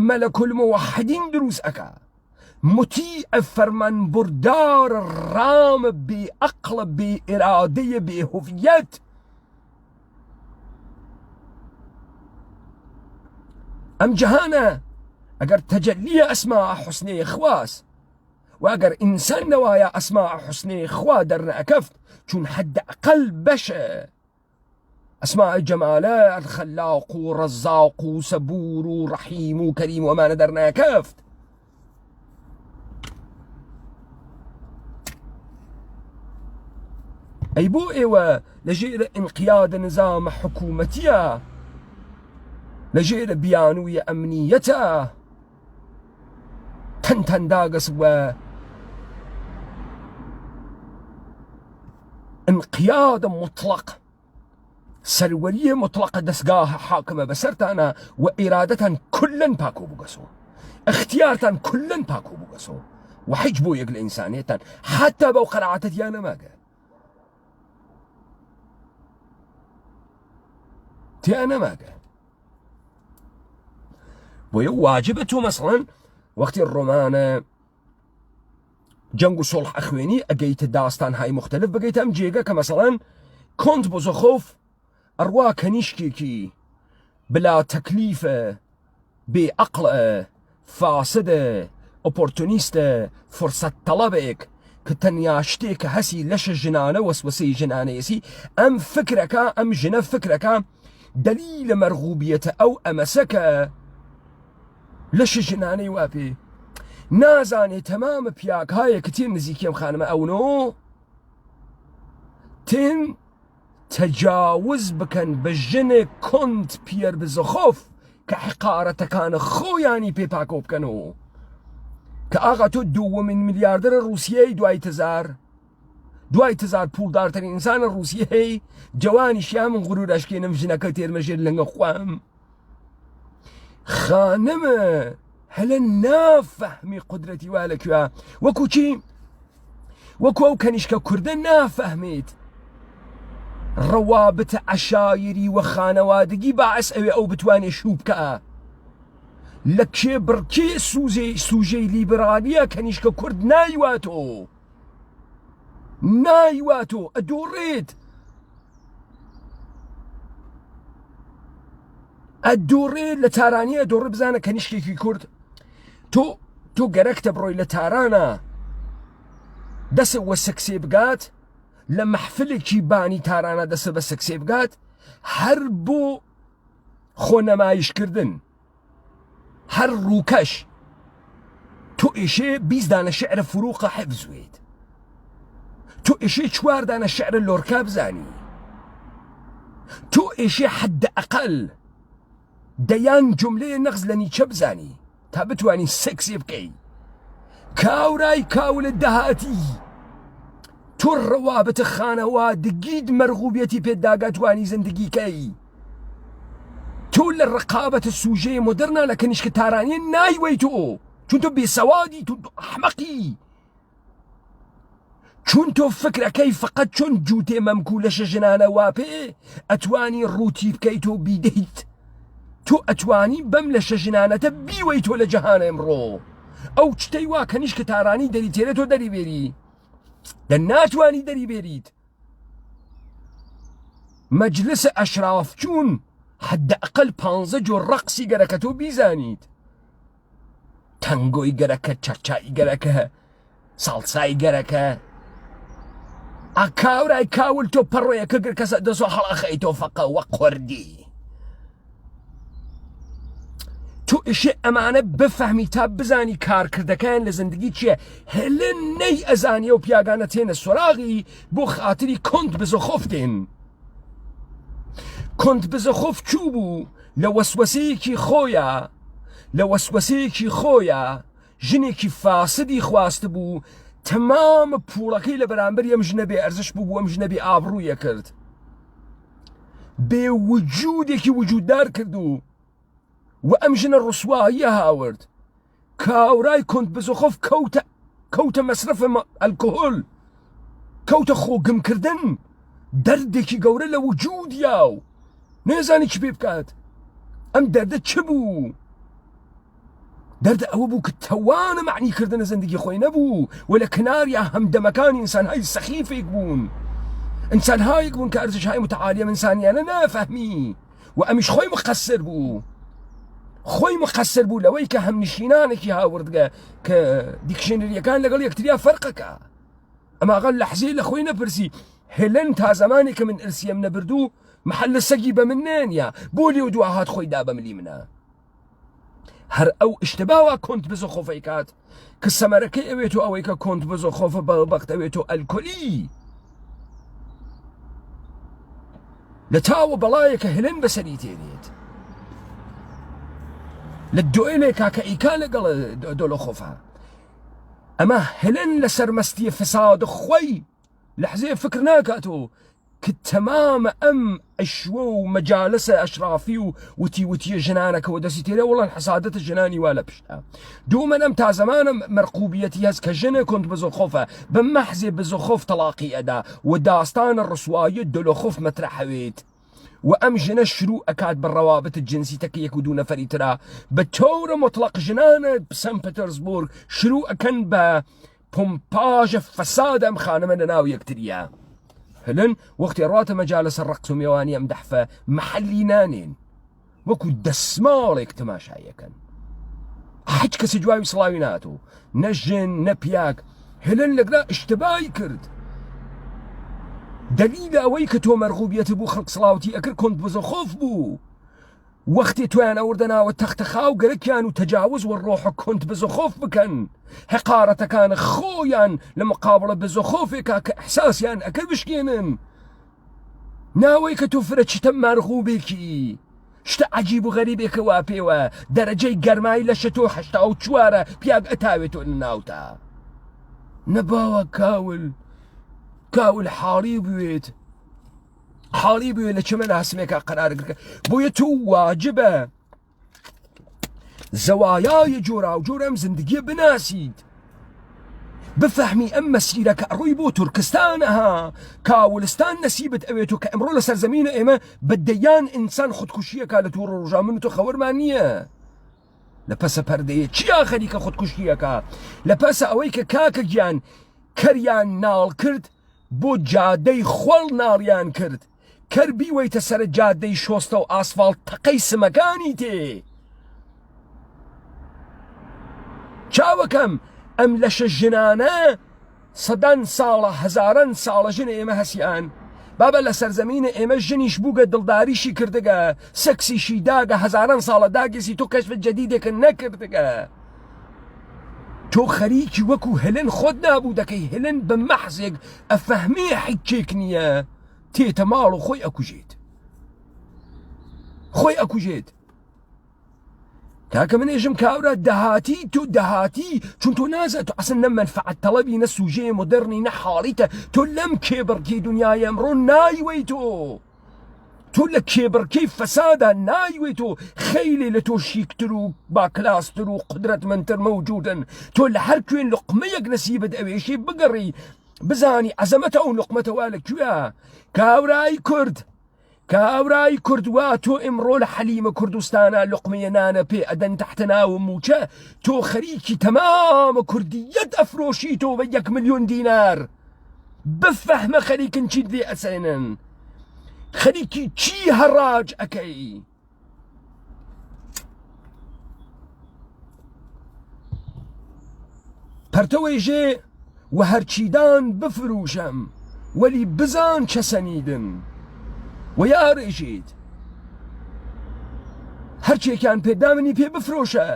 مەلەکول موحدین دروست ئەکا، مطیع فەرمان بردار ڕام بێ عەقڵە بێ ئێرادەیە بێ هوڤیەت. ئەم جەهانە ئەگەر تەجەلیە ئەسماء حوسنەی خواست و ئەگەر ئینسان نەوایە ئەسماء حوسنەی خوا دەرنەئەکەفت، چون حەدەئەقەل بەشە أسماء الجمالات الخلاق ورزاق وصبور ورحيم وكريم وما ندرنا كافت. أي بو إيوة لجير انقياد نظام حكومتيا، لجير بيانوية أمنيتا تن داقس و انقياد مطلق، سرورية مطلقة دسقاها حاكمة بسرتانا وإرادة كلن باكو بقصو، اختيارتان كلن باكو بقصو، وحجبو يقل إنسانيتان حتى بو قرعتتي أنا ما قال تي أنا ما قال وواجبته مثلا وقت الرومان جنگ صلح أخويني أجيت داستان هاي مختلف بقيت أم جيجا كمثلا كنت بزخوف أروا كنيشكي بلا تكليفة بعقل فاسدة opportuniste فرصة طلبك كتنياشتك هسي لش الجنانة وسوسي جنانة يسي أم فكرك أم جنب فكرك دليل مرغوبية أو أمسك لش جنانة وابي نازاني تمام بياك هاي كتير نزيكيم خانمة أو نو تن تجاوز بكن بجنة كنت بير بزخوف كحقارة كان خو يعني بيباكو بكنو كأغاتو 2 ملياردر روسيا دوای تزار پولدار ترین انسان روسیه جوانی شیا من غرور اشکی نمجنا كتير مجر لنگا خوام خانمه هل نافهمي قدرتي والكوا وكوشي وكو كنشكا كردن نافهميت روابط عشايري وخانوادقي باعث او بتواني شوبكا لكشي بركي سوجي ليبراليا كنشكا كرد نايواتو الدوريت لتارانية دور بزانا كنشكي كي كرد تو قركت بروي لتارانا دس وسكسي بقات لما حفلك شي باني تارانا دس بسكسي بقات حربو خونا ما يشكردن هر روكش تو إشي 20 دانا شعر فروقة حفظويت تو إشي 4 دانا شعر اللوركا بزاني تو إشي حد أقل ديان جملة نغز لني بزاني تابتواني سكسي بكي كاوراي كاول الدهاتي تو الروابط خانوات دقيد مرغوبيتي بيداقات واني زندقي كي تو الرقابة السوجية مدرنة لكن إشك تاراني نايويتو چونتو بسوادي تو أحمقي چونتو فكرة كي فقط چون جوتي ممكولش جنانة وابي أتواني الروتي بكيتو بيديت تو أتواني بملش جنانة بيويتو لجهان امرو أو چتيوا كنيش كتاراني داري تيرتو داري بيري دناتواني داري بيريت مجلس أشراف چون حد أقل 15 جو رقصي قركتو بيزانيت تانغوي قركة تشاتشاي قركة صلصاي قركة أكاوراي كاول تو برويا كقر كسا دسو حلقيتو فقا وقوردي تو إشي أمانة بفهمي تاب بزاني كار كردكان لزندگي چيه هلن ني أزاني و بياغانتين السراغي بو خاطري كنت بزخوفتين كنت بزخوف چوبو لوسوسيكي خويا جنيكي فاسدي خواست بو تمام پولكي لبرانبر يم جنبي ارزش بو وم جنبي آبرو يكرد بوجودكي وجود دار كردو وام جن الرسوائية هاورد كاوراي كنت بزخوف كوتا مصرف الكحول كوتا خوغم كردن دردكي قورا لوجود ياو نيزاني چ بيبكات ام درد چ بو درد او بو كتوان معني كردن زندگي خوي نبو ولا كناريا هم دمكان انسان هاي سخيف يكبون انسان هاي يكبون كارزش هاي متعالية من انساني انا نافهمي وامش خوي مقصر بو لويك هم نشينانك هاورد كديكشنري كان لقال يكتريا فرقك اما قال لحزي لخوي نبرسي هلن تا زمانك من ارسيم نبردو محل سەگی بە من نێنە بۆ لێ و دوا هات خۆی دا بە ملی منە هەر ئەو ئشتباوە کۆنت بزۆخۆفەی کات کە سەمەرەکەی ئەوێتەوە ئەوەی کە کۆنت بزۆخۆفە بەڵبەخت ئەوێتەوە ئەلکۆلی لە تاوە بەڵایەکە هێلن بەسەری تێنێت لە دوێنێکا کە ئیکا لەگەڵ دۆلۆخۆفە ئەمە هێلن لە سەرمەستیە فساد خۆی لەحزەیە فکر ناکاتەوە کە تەمامە ئەم ئەشوە و مەجالسە ئەشرافی و وتیوتیە ژنانەکەەوە دەستی تێرە وەڵەن حەسادەتە ژنانی وا لە پشتە دوومە ئەم تا زەمانە مەرقوبیەتی هەست کە ژنە کۆنت بزۆخۆفە بە مەحزێ بزۆخۆف تەلاقی ئەدا و داستانە ڕسوایی دۆلۆخۆف مەترەحەوێت و ئەم ژنە شروع ئەکات بە ڕەوابەتە جنسیتەکە یەک و دوو نەفەری ترا بە تۆرە مطلق ژنانە سەن پەتەرزبورگ شروع ئەکەن بە پۆمپاژە فەساد ئەم خانەمە لە ناو یەکتریە هەلن وەختی ڕاتە مەجالسە ڕەقس و میێوانی ئەم دەحفە مەحەلی نانێن وەکو دەسماڵێک تەماشایەکەن هیچ کەسی جواوی سڵاوی ناتۆ نە ژن نە پیاک هەلن لەگرا ئشتبای کرد دلیل ئەوەی کە تۆ مەرغوبیەت بوو خەڵک سڵاوتی ئەکرد کۆنت بزۆخۆف بوو وەختی تۆیان ئەوردەناوە تەختەخا و گەرەکیان و تەجاوز و ڕۆحە کۆنت بزۆخۆف بکەن حقارەتەکان خۆیان لە مقابڵە بزۆخۆفێکا کە ئەحساسیان ئەکە بشکێنن ناوەی کە تۆ فرە چتە مەرغوبێکی شتە عەجیب و غەریبێکە وا پێوە دەرەجەی گەرمایی لە شەتۆ 84 پیاگ ئەتاوێتۆ لە ناوتە نەباوە کاول حاڵی بوێت حاڵی بوێ لە چمە ناسمێکە قەرارگرکە بۆیە تو واجبە زەوایای جۆرا و جۆرە ئەم زندگیە بناسیت بفەهمی ئەم مەسیرە کە ڕووی بۆ تورکستانەها کاولستان نەسیبت ئەوێت و کە ئەمڕۆ لە سەرزەمینە ئێمە بەدەیان ئینسان خودکوشیەکە لە تووڕە ڕۆژا من و تۆ خەوەرمان نییە لە پەسە پەردەیە چیا خەریکە خودکوشیەکە لە پەسە ئەوەی کە کاکە گیان کەریان ناڵ کرد بۆ جادەی خۆڵ ناڵیان کرد کەر بیوەیتە سەر جادەی شۆستە و ئاسفاڵ تەقەی سمەکانی تێ چاوەکەم ئەم لەشە ژنانە سەدان ساڵە هەزاران ساڵە ژنە ئێمە هەسیان بابە لە سەرزەمینە ئێمە ژنیش بووگە دڵداریشی کردگە سەکسیشی داگە هەزاران ساڵە داگەسی تۆ کەشفە جەدیدێکە نەکردگە تۆ خەریکی وەکو هێلن خۆت نابوو دەکەی هێلن بە مەحزێک ئەفەهمێ حیچێک نییە تێتە ماڵ و خۆی ئەکوژێت کاکە منێژم کاورە دەهاتی تۆ دەهاتی چون تۆ نازە تۆ ئەسن نە مەنفعەت تەڵەبی نە سوژەیە مۆدەرنی نە حاڵیتە تۆ لەم کێبڕکەی دنیای ئەمڕۆ نایوەی تۆ لە کێبڕکەی فەسادە نایوەی تۆ خەیلێ لە تۆ شیکتر و باکلاستر و قدرەتمەندتر مەوجودن تۆ لە هەر کوێن لقمەیەک نەسیبت ئەوێشی بگەڕی بزانی عەزەمەتە ئەو لقمەتەوە لەکوێە کاورای کوردوا تۆ ئمڕۆ لە حەلیمە کوردستانە لقمەیە نانە پێ ئەدەن تەحتە ناوە موچە تۆ خەریکی تەمامە کوردیەت ئەفرۆشی تۆ بە 1 ملیۆن دینار بفەهمە خەریکن چیت لێ ئەسێنن خەریکی چی هەڕاج ئەکەی پەرتەوەی ژێ و هەرچیدان بفروشەم وەلی بزان چەسەنیدن و یاڕێژیت هەرچێکیان پێدامنی پێ بفرۆشە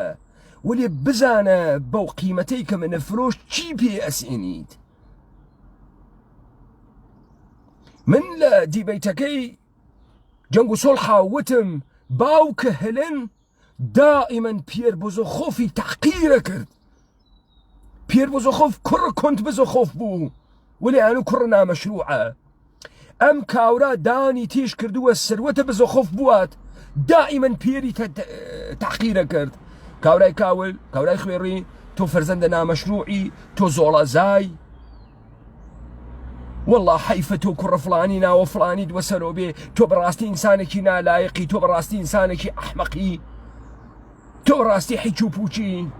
وەلی بزانە بەو قیمەتەی کە منە فرۆش چی پێ ئەسێنیت من لە دیبەیتەکەی جەنگ و سۆڵحا وتم باوکە هێلن دائیمەن پێر بزۆخۆفی تەحقیرە کرد پێر بزۆخۆف کوڕ کۆنت بزۆخۆف بوو وەلی ئەنو کوڕ نامەشروعە ئەم کاورە دانی تێش کردووە سروەتە بزۆخۆف بووات دائیمەن پێری تەحقیرە کرد کاورای کاورای خوێڕی تۆ فەرزەندە نامەشروعی تۆ زۆڵەزای والله حیفە تۆ کوڕە فڵانی ناوە فڵانی دووەسەرۆ بێ تۆ بەڕاستی ئینسانێکی نالایەقی تۆ بەڕاستی ئینسانێکی ئەحمەقی تۆ ڕاستی حیچ و پوچی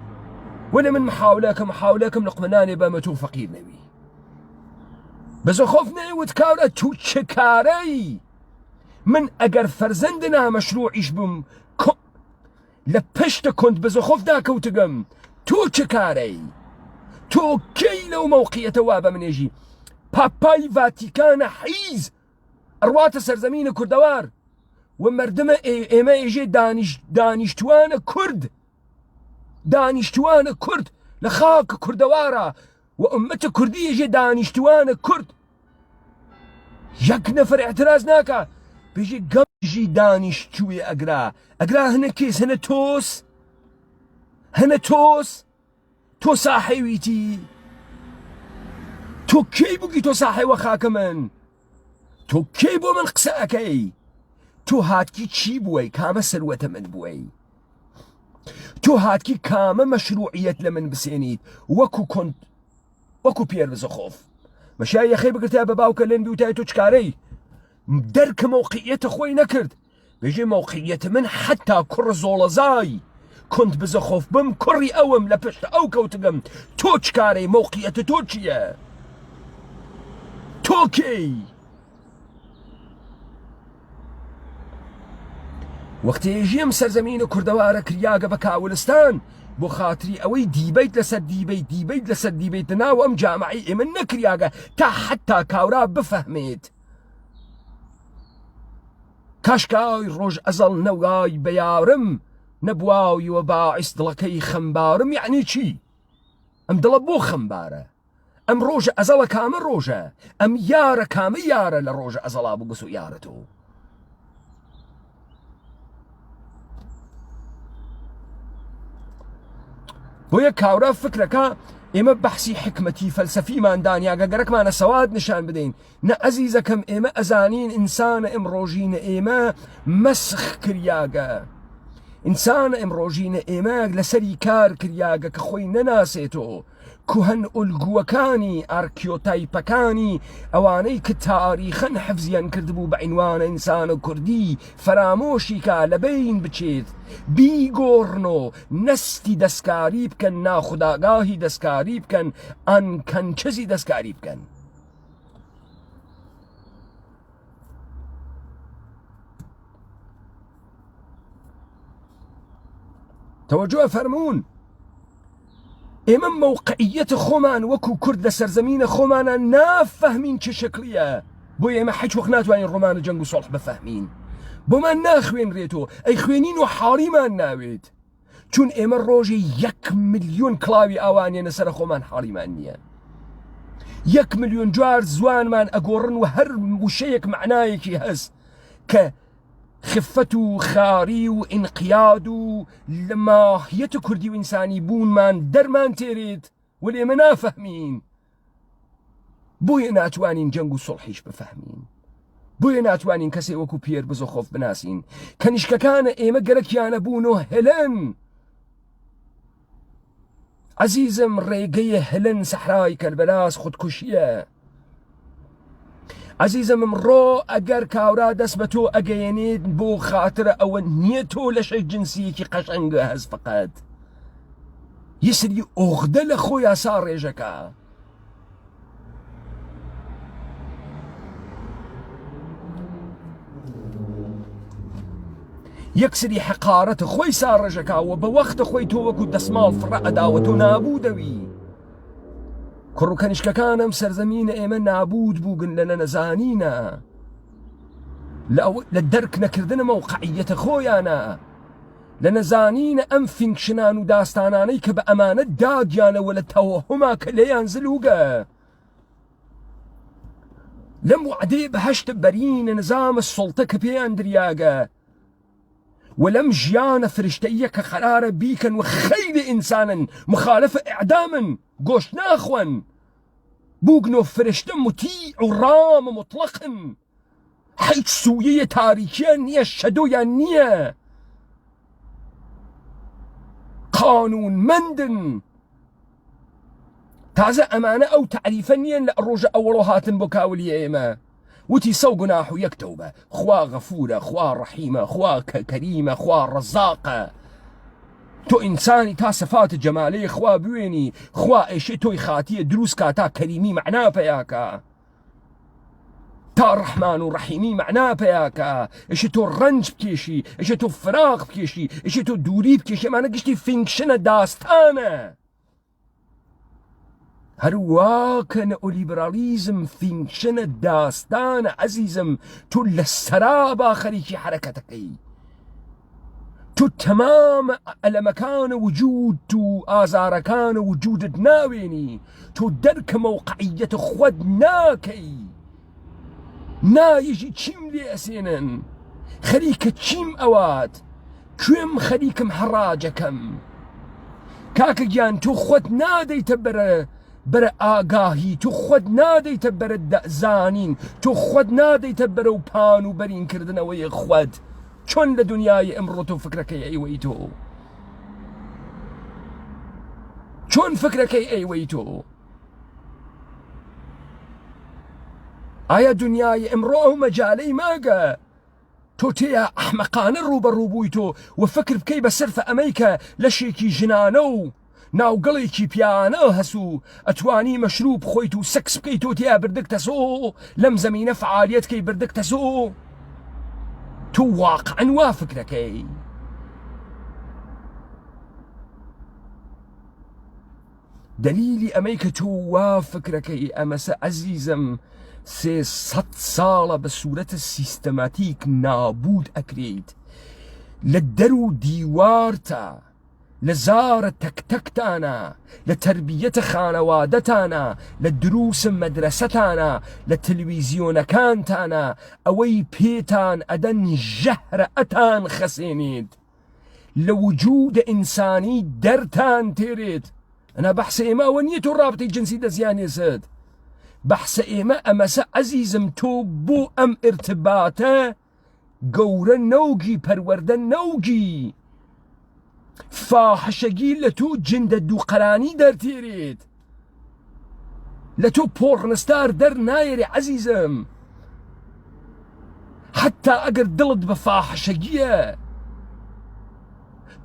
وەنە من محاولەکەم لقمەنانێ بەمە تۆ فەقیر نەوی بزۆخۆف نەیوت کاورە تو چ کارەی من ئەگەر فەرزەندە نامەشروعیش بووم لە پشتە کۆنت بزۆخۆف داکەوتگەم تۆ چ کارەی تۆ کەی لەو مەوقیەتە وا بە منێژی پاپای ڤاتیکانە حیز ئەڕواتە سەرزەمینە کوردەوار و مردمە ئێمە ئێژێ دانیشتوانە کورد دانیشتوانە کورد لە خاکە کوردەوارە و ئومەتە کوردی ئێژێ دانیشتوانە کورد یەک نەفەر اعتراز ناکە بێژێ گەمژی دانیشتووی ئەگرا هەنە کێس هەنە تۆس تۆ ساحەیویتی تۆ کەی بووگی تۆ ساحەیوە خاکە من تۆ کەی بۆ من قسە ئەەکەی تۆ هاتکی چی بووەی کامە سەروەتە من بووەی تۆ هاتکی کامە مەشروعیەت لە من بسێنیت وەکو پێربزەخۆف مەشای یەخەی بگرتای بە باوکە لێن بیوتای تۆ چکارەی دەرکە مەوقعیەتە خۆی نەکرد بێژێ مەوقعیەتە من حتا کوڕ زۆڵەزای کۆنت بزەخۆف بم کوڕی ئەوم لە پشت ئەو کەوتگەم تۆ چکارەی مەوقعیەتە تۆ چییە تۆ کەی وەختێژیم سەرزەمینە کوردەوارە کریاگە بە کاولستان بۆ خاتری ئەوەی دیبیت لەسەر دیبیت لەسەر دیبیت ناو ئەم جامعی ئێمە نەکریاگە تا حتا کاورا بفەهمێت کاشکای ڕۆژ ئەزەڵ نەوای بەیارم نەبواویوە باعیس دڵەکەی خەمبارم یعنی چی ئەم دڵە بۆ خەمبارە ئەم ڕۆژە ئەزەڵە کامە ڕۆژە ئەم یارە کامە یارە لە ڕۆژە ئەزەڵا بگوس و یارەتۆ بۆ یەک کاورا فکرەکە ئێمە بەحسی حکمەتی فەلسەفیمان دانیاگە گەرەکمانە سەواد نیشان بدەین نە ئەزیزەکەم ئێمە ئەزانین ئینسانە ئەمڕۆژینە ئێمە مەسخ کریاگە ئینسانە ئەمڕۆژینە ئێمە لەسەری کار کریاگە کە خۆی نەناسێتەوە کوهەن ئولگووەکانی ئارکیۆتایپەکانی ئەوانەی کە تاریخەن حەفزیان کردبوو بە عینوانە ئینسانە کوردی فەرامۆشیکە لەبین بچێت بیگۆڕنۆ نەستی دەستکاری بکەن ناخوداگاهی دەستکاری بکەن ئەنکەنچەزی دەستکاری بکەن تەوەجۆ فەرموون ئێمە مەوقعیەتە خۆمان وەکو کورد لە سەرزەمینە خۆمانە نافەهمین چه شکلیە بۆ ئێمە هیچ وەخت ناتوانین ڕۆمانە جەنگ و سۆڵح بفەهمین بۆمان ناخوێنرێتەوە ئەی خوێنین و حاڵیمان ناوێت چون ئێمە ڕۆژی 1 ملیۆن کڵاوی ئاوانێنە سەر خۆمان حاڵیمان نییە 1 ملیۆن جوار زوانمان ئەگۆڕن و هەر وشەیەک معنایەکی هەست کە خفەت و خاری و ئینقیاد و لە ماهیەت کوردی و ئینسانی بوونمان دەرمان تێرێت وەلی ئێمە نافەهمین بۆیە ناتوانین جەنگ و سۆڵحیش بفەهمین بۆیە ناتوانین کەسێ وەکو پێر بزۆخۆف بناسین کەنیشکەکانە ئێمە گەرەکیانە بوون و هێلن عەزیزم ڕێگەیە هێلن سەحرای کەربەلاس خودکوشیە عەزیزم ئەمڕۆ ئەگەر کاورا دەست بە تۆ ئەگەیەنێت بۆ خاترە ئەوە نییە تۆ لەشەی جنسیەکی قەشەنگە هەست فقەت یە سری ئۆغدە لە خۆیان سا ڕێژەکە یەکسری حەقارەتە خۆی سا ڕێژەکەوە بە وەختە خۆی تۆ وەکو دەسماڵ فڕە ئەداوە تۆ نابوو دەوی کوڕ و کەنیشکەکانم سەرزەمینە ئێمە نابود بووگن لە نەنەزانینە لە دەرک نەکردنە مەوقعیەتە خۆیانە لە نەزانینە ئەم فینکشنان و داستانانەی کە بە ئەمانە داگیانەوە لە تەوەهوما کە لێیان زلوگە لەم وعدەیە بەهەشتە بەرینە نظامە سوڵتە کە پێیان دریاگە ولم ژیانە فرشتەیە کە قەرارە بیکەن و خەیلی ئینسانن مخالفە ئیعدامن گۆشت ناخۆن بووگنۆ فرشتە مطیع و ڕامە مطلقن هیچ سوویە تاریکیان نییە شەدۆیان نییە قانونمەندن تازە ئەمانە ئەو تعریفە نیەن لە ڕۆژە ئەوڵۆ هاتن بۆ کاولی ئێمە وتی سەو گوناح و یەک تەوبە خوا غەفورە خوا ڕەحیمە خوا کەریمە خوا ڕەزاقە تۆ ئینسانی تا سەفاتە جەمالەیە خوا بوێنی خوا ئێشێ تۆی خاتیە دروست کا تا کەریمی مەعنا پەیاکە تا ڕەحمان و ڕەحیمی مەعنا پەیاکە ئێشێ تۆ ڕەنج بکێشی ئێشێ تۆ فراق بکێشی ئێشێ تۆ دووری بکێشی ئەمانە گشتی فینکشنە داستانە هەروە کە نەئۆلیبرالیزم فینکشنە داستانە عەزیزم، تۆ لە سەرابا خەریکی حرەکەتەکەی، تۆ تەمام ئەلەمەکانە وجود و ئازارەکانە وجودت ناوێنی، تۆ دەرکە مەوقعیەتە خۆت ناکەی، نایژی چیم لێ ئەسێنن، خەریکە چیم ئەوات، کوێم خەریکم هەڕاجەکەم. کاکە گیان تۆ خۆت نادەیتە بەرە ئاگاهی، تۆ خۆت نادەیتە بەرە زانین، تۆ خۆت نادەیتە بەرە و پان و بەرینکردنەوەی خۆت. چۆن لە دنیای ئەمڕۆ تۆ فکرەکەی ئەیوەی تۆ، چۆن فکرەکەی ئەیوەی تۆ؟ ئایا دنیای ئەمڕۆ ئەو مەجالەی ماگە تۆ تێیە ئەحمەقانە ڕوبەڕوو بووی تۆ و فکر بکەی بە سەرفە ئەمەی کە لەشێکی ژنانە و ناوگەڵێکی پیانە هەسوو ئەتوانی مەشروب بخۆیت و سەکس بکەیت تۆ تێیا بردگتە سۆ، لەم زەمینە فعالیەتکەی بردگتە سۆ. تۆ واقعەن وا فکرەکەی؟ دلیلی ئەمەی کە تۆ وا فکرەکەی ئەمەسە عەزیزم 300 ساڵە بە سوورەتە سیستەماتیک نابود ئەکرێت لە دەر و دیوارتە، لە زارە تەکتەکتانە، لە تربیەتە خانەوادەتانە، لە دروسە مەدرسەتانە، لە تەلەڤیزیۆنەکانتانە، ئەوەی پێتان ئەدەن ژەهرە ئەتان خەسێنێت، لە وجودە ئینسانی دەرتان تێرێت. ئەنا بەحسە ئێمە ئەوە نییە تۆ ڕابطەی جنسی دەزیانێزت، بەحسە ئێمە ئەمەسە عەزیزم تۆ بۆ ئەم ئرتباتە گەورە نەوگی پەروەردە نەوگی فاحشەگی لە تۆ جندە دووقەرانی دەرتێرێت، لە تۆ پۆڕنستار دەرنایێرێ عەزیزم. حتا ئەگەر دڵت بە فاحشەگیە،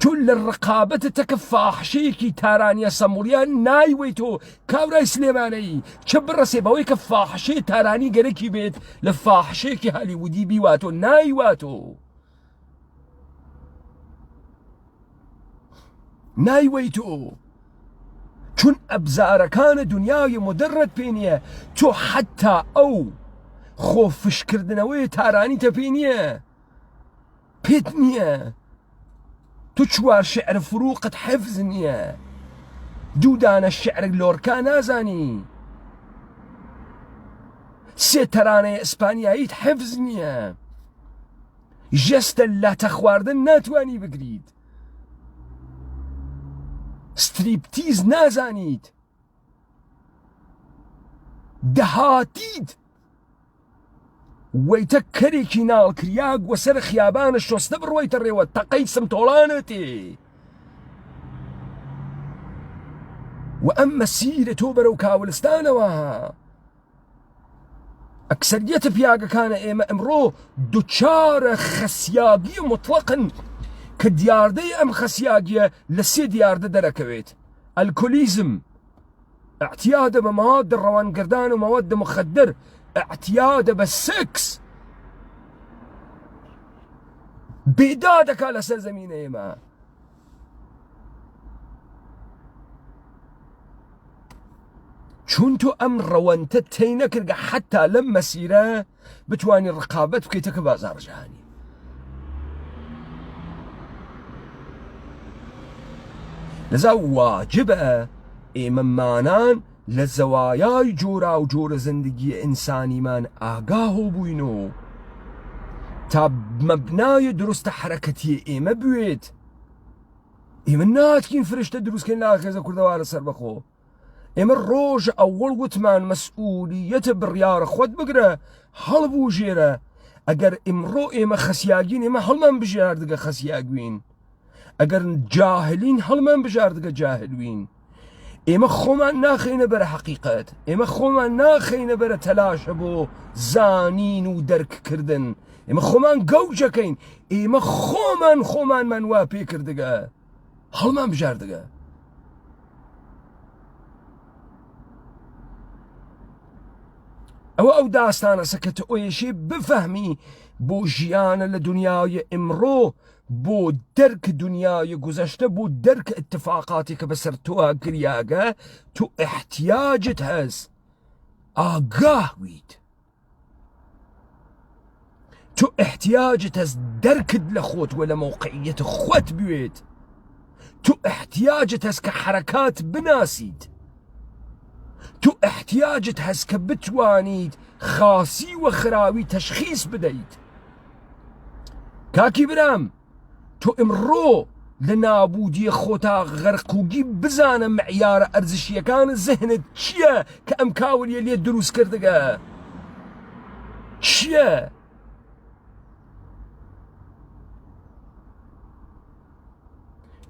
تۆ لە ڕقابەتتەکە فاحشەیەکی تارانیە سەموڵیان نایوەی تۆ کاورای سلێمانەی چە بڕەسێ بەوەی کە فاحشەی تارانی گەرەکی بێت لە فاحشەیەکی هالیوودی بیواتۆ، نایواتۆ، نایوەی تۆ، چون ئەبزارەکانە دنیای مدرڕت پێ نییە، تۆ حتا ئەو خۆفشکردنەوەی تارانیتە پێ نییە، پێت نییە. تو چوار شعر فروقت حفظ نییە، دوودانە شعر لۆرکا نازانی، سێ تەرانەی ئیسپانیاییت حفظ نییە، ژەستە لاتە خواردن ناتوانی بگریت، ستریپتیز نازانیت، دەهاتیت وەیتە کەرێکی ناڵکریاگ وەسەر خیابانە شۆستە بڕۆیتە ڕێوە تەقەی سمتۆڵانەتێ و ئەم مەسیرە تۆ بەرەو کاولستانەوە. ئەکسەریەتە پیاگەکانە ئێمە ئەمڕۆ دووچارە خەسیاگی مطلقن کە دیاردەی ئەم خەسیاگیە لە سێ دیاردە دەرەکەوێت: ئەلکۆلیزم، اعتیادە بە مەواد ڕەوانگردان و مەواد مخدر، اعتیادە بە سکس، بێدا دەکا لەسەر زەمینە ئێمە. چون تۆ ئەم ڕەوەندە تێی نەکردگە حتا لەم مەسیرە بتوانی ڕقابەت بکەیتەکە بازاڕ جیهانی. لەذا واجبە ئێمە مانان لە زەوایای جۆرا و جۆرە زندگی ئینسانیمان ئاگاهۆ بووینەوە تا مەبنای دروستە حرەکەتی ئێمە بوێت. ئێمە ناتکین فرشتە دروستکەین لە ئاخێزە کوردەوارە سەر بەخۆ. ئێمە ڕۆژ ئەوەڵ وتمان مەسئولیەتە بڕیارە خۆت بگرە هەڵبوژێرە. ئەگەر ئیمڕۆ ئێمە خەسیاگین ئێمە هەڵمان بژاردگە خەسیاگوین، ئەگەر جاهلین هەڵمان بژاردگە جاهلوین. ئێمە خۆمان ناخینە بەرە حەقیقەت، ئێمە خۆمان ناخینە بەرە تەلاشە بۆ زانین و دەرککردن، ئێمە خۆمان گەوجەکەین، ئێمە خۆمانمان وا پێ کردگە هەڵمان بژاردگە. ئەو داستانەسە کە تۆ ئێشێ بفەهمی بۆ ژیانە لە دنیای ئمڕۆ بۆ دەرک دنیای گوزەشتە بۆ دەرک اتفاقاتی کە بەسەر تۆ گریاگە تۆ احتیاجت هەست ئاگاه بیت تۆ احتیاجت هەست دەرکت لە خۆت و لە موقعیەت خۆت بوێت تۆ احتیاجت هەست کە حرەکات بناسیت تۆ احتیاجت هەست کە بتوانیت خاسی و خراوی تەشخیص بدەیت کاکی برام تۆ ئمڕۆ لە نابودیە خۆتا غەرقوگی بزانە معیارە ئەرزشیەکان زەهنت چییە کە ئەم کاوریە لێ دروست کردگە چییە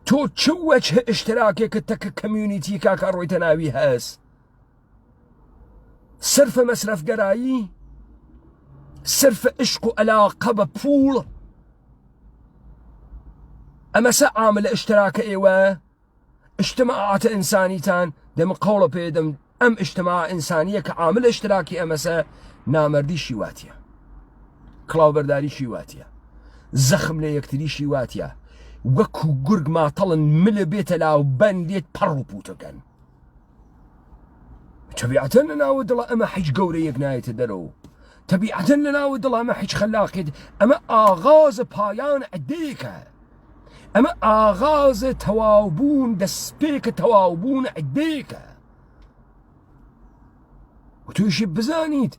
تۆ چ وەجهە ئشتراکێکت تەکە کەمیونیتی کاکە ڕۆیتە ناوی هەست سرفە مەسرەفگەرایی سرفە عشق و عەلاقە بە پوڵ ئەمەسە عاملە ئشتراکە ئێوە ئیجتیماعاتە ئینسانیتان دەم قەوڵە پێدەم ئەم ئیجتیماع ئینسانیە کە عاملە ئشتراکی ئەمەسە نامەردی شیواتیە کڵاوبەرداری شیواتیە زەخم لە یەکتری شیواتیە وەکو گورگ ماتەڵن ملە بێتە لاو بەن لێت پەڕ و پووتەکەن تەبیعەتەن لە ناوە دڵە ئەمە هیچ گەورەیەک نایەتە دەرەوە تەبیعەتەن لە ناوە دڵە ئەمە هیچ خەلاقێت ئەمە ئاغازە پایان عدەیەکە ئەمە ئاغازە تەواوبوون دەستپێکە تەواوبوون عدەیەکە و تویشی بزانیت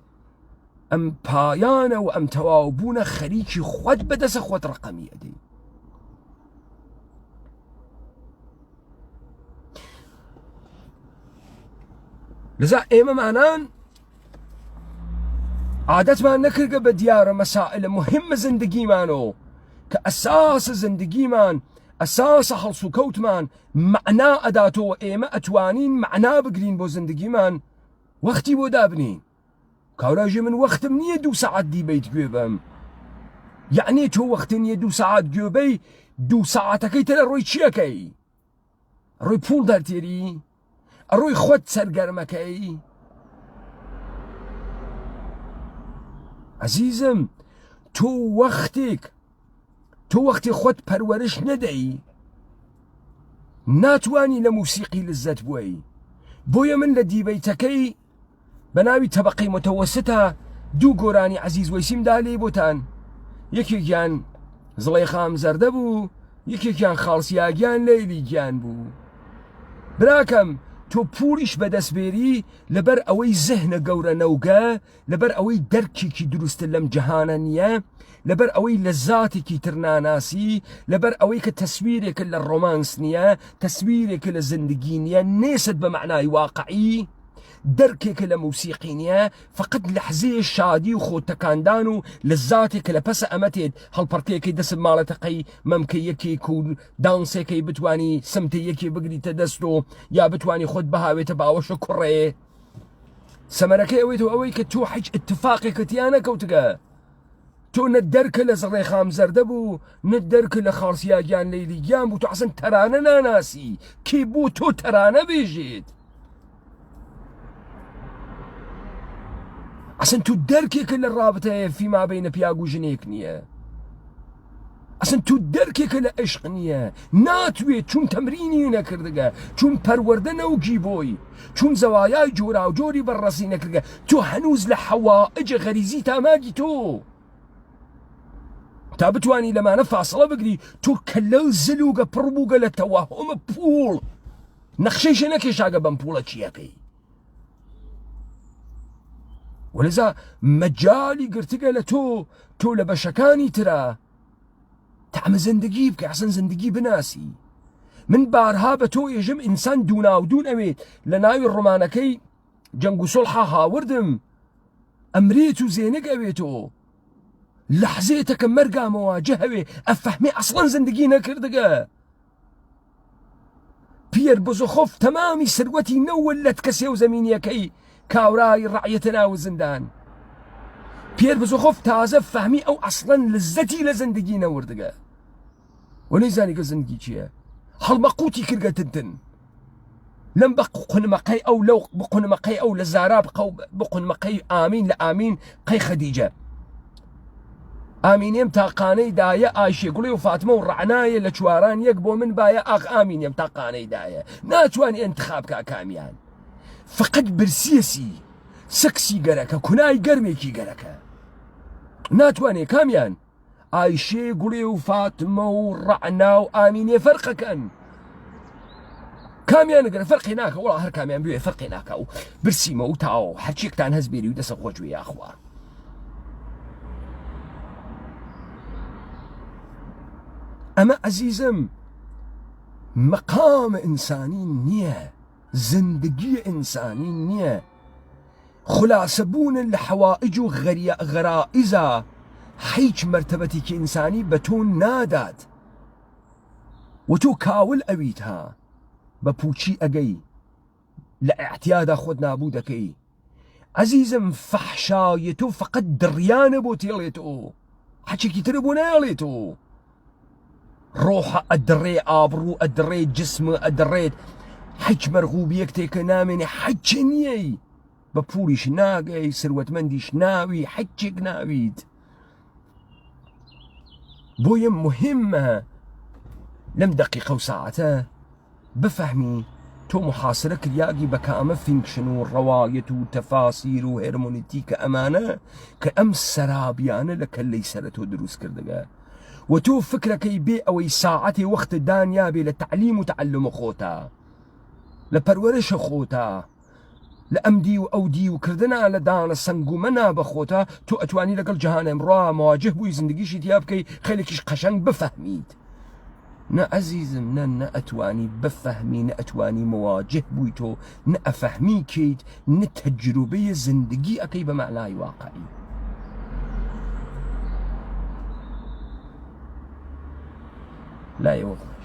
ئەم پایانە و ئەم تەواوبوونە خەریکی خۆت بەدەسە خۆت ڕقەمی ئەدەی لذا ئێمەمانان عادەتمان نەکردگە بە دیارە مەسائلە مهمە زندگیمانەوە کە ئەساسە زندگیمان ئەساسە هەڵس و کەوتمان مەعنا ئەداتەوە ئێمە ئەتوانین مەعنا بگرین بۆ زندگیمان وەختی بۆ دابنین کاوراژێ من وەختم نییە 2 سەعات دیبەیت گوێ بەم یعنی تۆ وەختە نییە 2 سەعات گوێبەی 2 سەعاتەکەی تە لە ڕۆی چیەکەی ڕۆی پوڵ دەرتێری ئەڕۆی خۆت سەرگەرمەکەی عەزیزم تۆ وەختی خۆت پەروەرش نەدەی ناتوانی لە موسیقی لذت بووی بۆیە من لە دیبەیتەکەی بە ناوی تەبەقەی متەوەسطە 2 گۆرانی عەزیز وەیسیمدا لێ بۆتان یەکێکیان زڵەیخام زەردە بوو یەکێکیان خاڵسیاگیان لەیلی گیان بوو براکەم تۆ پوڵیش بەدەستبێری لەبەر ئەوەی زەهنە گەورە نەوگە لەبەر ئەوەی دەرکێکی دروستە لەم جەهانە نییە لەبەر ئەوەی لە زاتێکی تر ناناسی لەبەر ئەوەی کە تەسویرێکە لە ڕۆمانس نییە تەسویرێکە لە زندگی نییە نێست بە معنای واقعی دەرکێکە لە موسیقی نییە فقط لەحزەیە شادی و خۆتەکاندان و لە زاتێکە لە پەسە ئەمەتێت هەڵپەرتەیەکی دەست ماڵەتەقەی مەمکە یەکێک و دانسێکەی بتوانی سمتە یەکی بگریتە دەست و یا بتوانی خۆت بەهاوێتە باوەشە کوڕێ سەمەرەکەی ئەوەیەوە ئەوەی کە تۆ هیچ اتفاقێکەتیان نەکەوتگە تۆ نە دەرکە لە زڕێخام زەردە بوو نە دەرکە لە خاڵسیاگیان لەیلیگیان بوو تۆ حەسەن تەرانە ناناسی کێ بوو تۆ تەرانە بێژێت ئەسن تو دەرکێکە لە ڕابتەیە فیما بەینە پیاگ و ژنێک نییە ئەسن تو دەرکێکە لە عشق نییە ناتوێت چون تەمرینی نەکردگە چون پەروەردە نەوگی بۆی چون زەوایای جۆرا و جۆری بەڕەسی نەکردگە تۆ هەنووز لە حەوائج غەریزی تاماگی تۆ تا بتوانی لەمانە فاصلە بگری تۆ کە لەو زلوگە پڕبووگە لە تەواهۆمە پوڵ نەخشەیشە نەکێشاگە بەم پوڵە چیەکەی ولذا مجالی گرتگە لە تۆ لە بەشەکانی ترە تەعمە زندگی بکە حەسەن زندگی بناسی من بارها بە تۆ ئێژم ئینسان دووناودوون ئەوێت لە ناوی ڕۆمانەکەی جەنگ و سۆڵحا هاوردم ئەمرێت و زێنەک ئەوێتەوە لەحزێتەکە مەرگامەواجە هەوێ ئەفەحمێ ئەسڵەن زندگی نەکردگە پێر بزۆخۆف تەمامی سروەتی نەوەلەت کە سێو زەمینیەکەی کاورای ڕعیەتە ناو زندان پێر بزۆخۆف تازە فەهمی ئەو ئەسڵەن لەزەتی لە زندگی نەوردگە و نەیزانی کە زندگی چییە هەڵمەقوتی کردگە تنتن لەم بە قونمەقەی ئەو لەو بقونمەقەی ئەو لە زارا بقونمەقەی ئامین لە ئامین قەی خەدیجە ئامینێم تاقانەی دایە ئایشێ گوڵی و فاتمە و ڕعنایە لە چواران یەک بۆ من باە ئاغ ئامینێم تاقانەی دایە ناتوانانی ئەنتخاب کا کامیان فقط برسیەسی سەکسی گەرەکە کونای گەرمێکی گەرەکە ناتوانێ کامیان ئایشێ گوڵێ و فاتمە و ڕعنا و ئامینێ فەرقەکەن کامیان گەرە فەرقی ناکە وڵا هەر کامیان بوێ فەرقی ناکە و برسیمە و تاوە هەرچێکتان هەزبێری و دەسە خۆشوێ یاخوا ئەمە عەزیزم مەقام ئینسانی نییە زندگی ئینسانی نییە خولاسەبوونە لە حەوائج و غەرائزە هیچ مرتبەتێکی ئینسانی بە تۆ نادات و تۆ کاول ئەویت ها بە پوچی ئەگەی لە ئەعتیادا خۆت نابوو دەکەی عەزیزم فەحشایە تۆ فقط دڕیانە بۆ تێڵێتەوە حەچێکی ترە بۆ نایڵێتەوە ڕۆحە ئەدڕێ ئابڕوو ئەدڕێ جسمە ئەدڕێت هیچ مەرغوبیەک تێکە نامێنێ حەچە نییەی بە پولیش ناگەی سروەتمەندیش ناوی حەچێک ناویت بۆیە مهمە لەم دقیقە و ساعەتە بفەهمی تۆ محاسرە کریاگی بە کامە فینکشن و ڕەوایەت و تەفاسیر و هێرمۆنیتیکە ئەمانە کە ئەم سەرابیانە لە کەلەی سرە تۆ دروست کردەگە و تۆ فکرەکەی بێ ئەوەی ساعەتی وەختە دانیابێ لە تعلیم و تعلم خۆتە لە پەروەرشە خۆتە لە ئەمدی و ئەودی و کردنا لە دانە سنگ و مەنا بەخۆتە تۆ ئەتوانی لەگەڵ جەهانە ئەمڕۆ مواجه بووی زندگیشی تیا بکەی خەلێکیش قەشەنگ بفەهمیت نە عەزیزم نە ئەتوانی بفەهمی نە ئەتوانی مواجه بووی تۆ نە ئەفەهمی کەیت نە تەجروبەی زندگی ئەەکەی بە مەعنای واقعی لا يوضح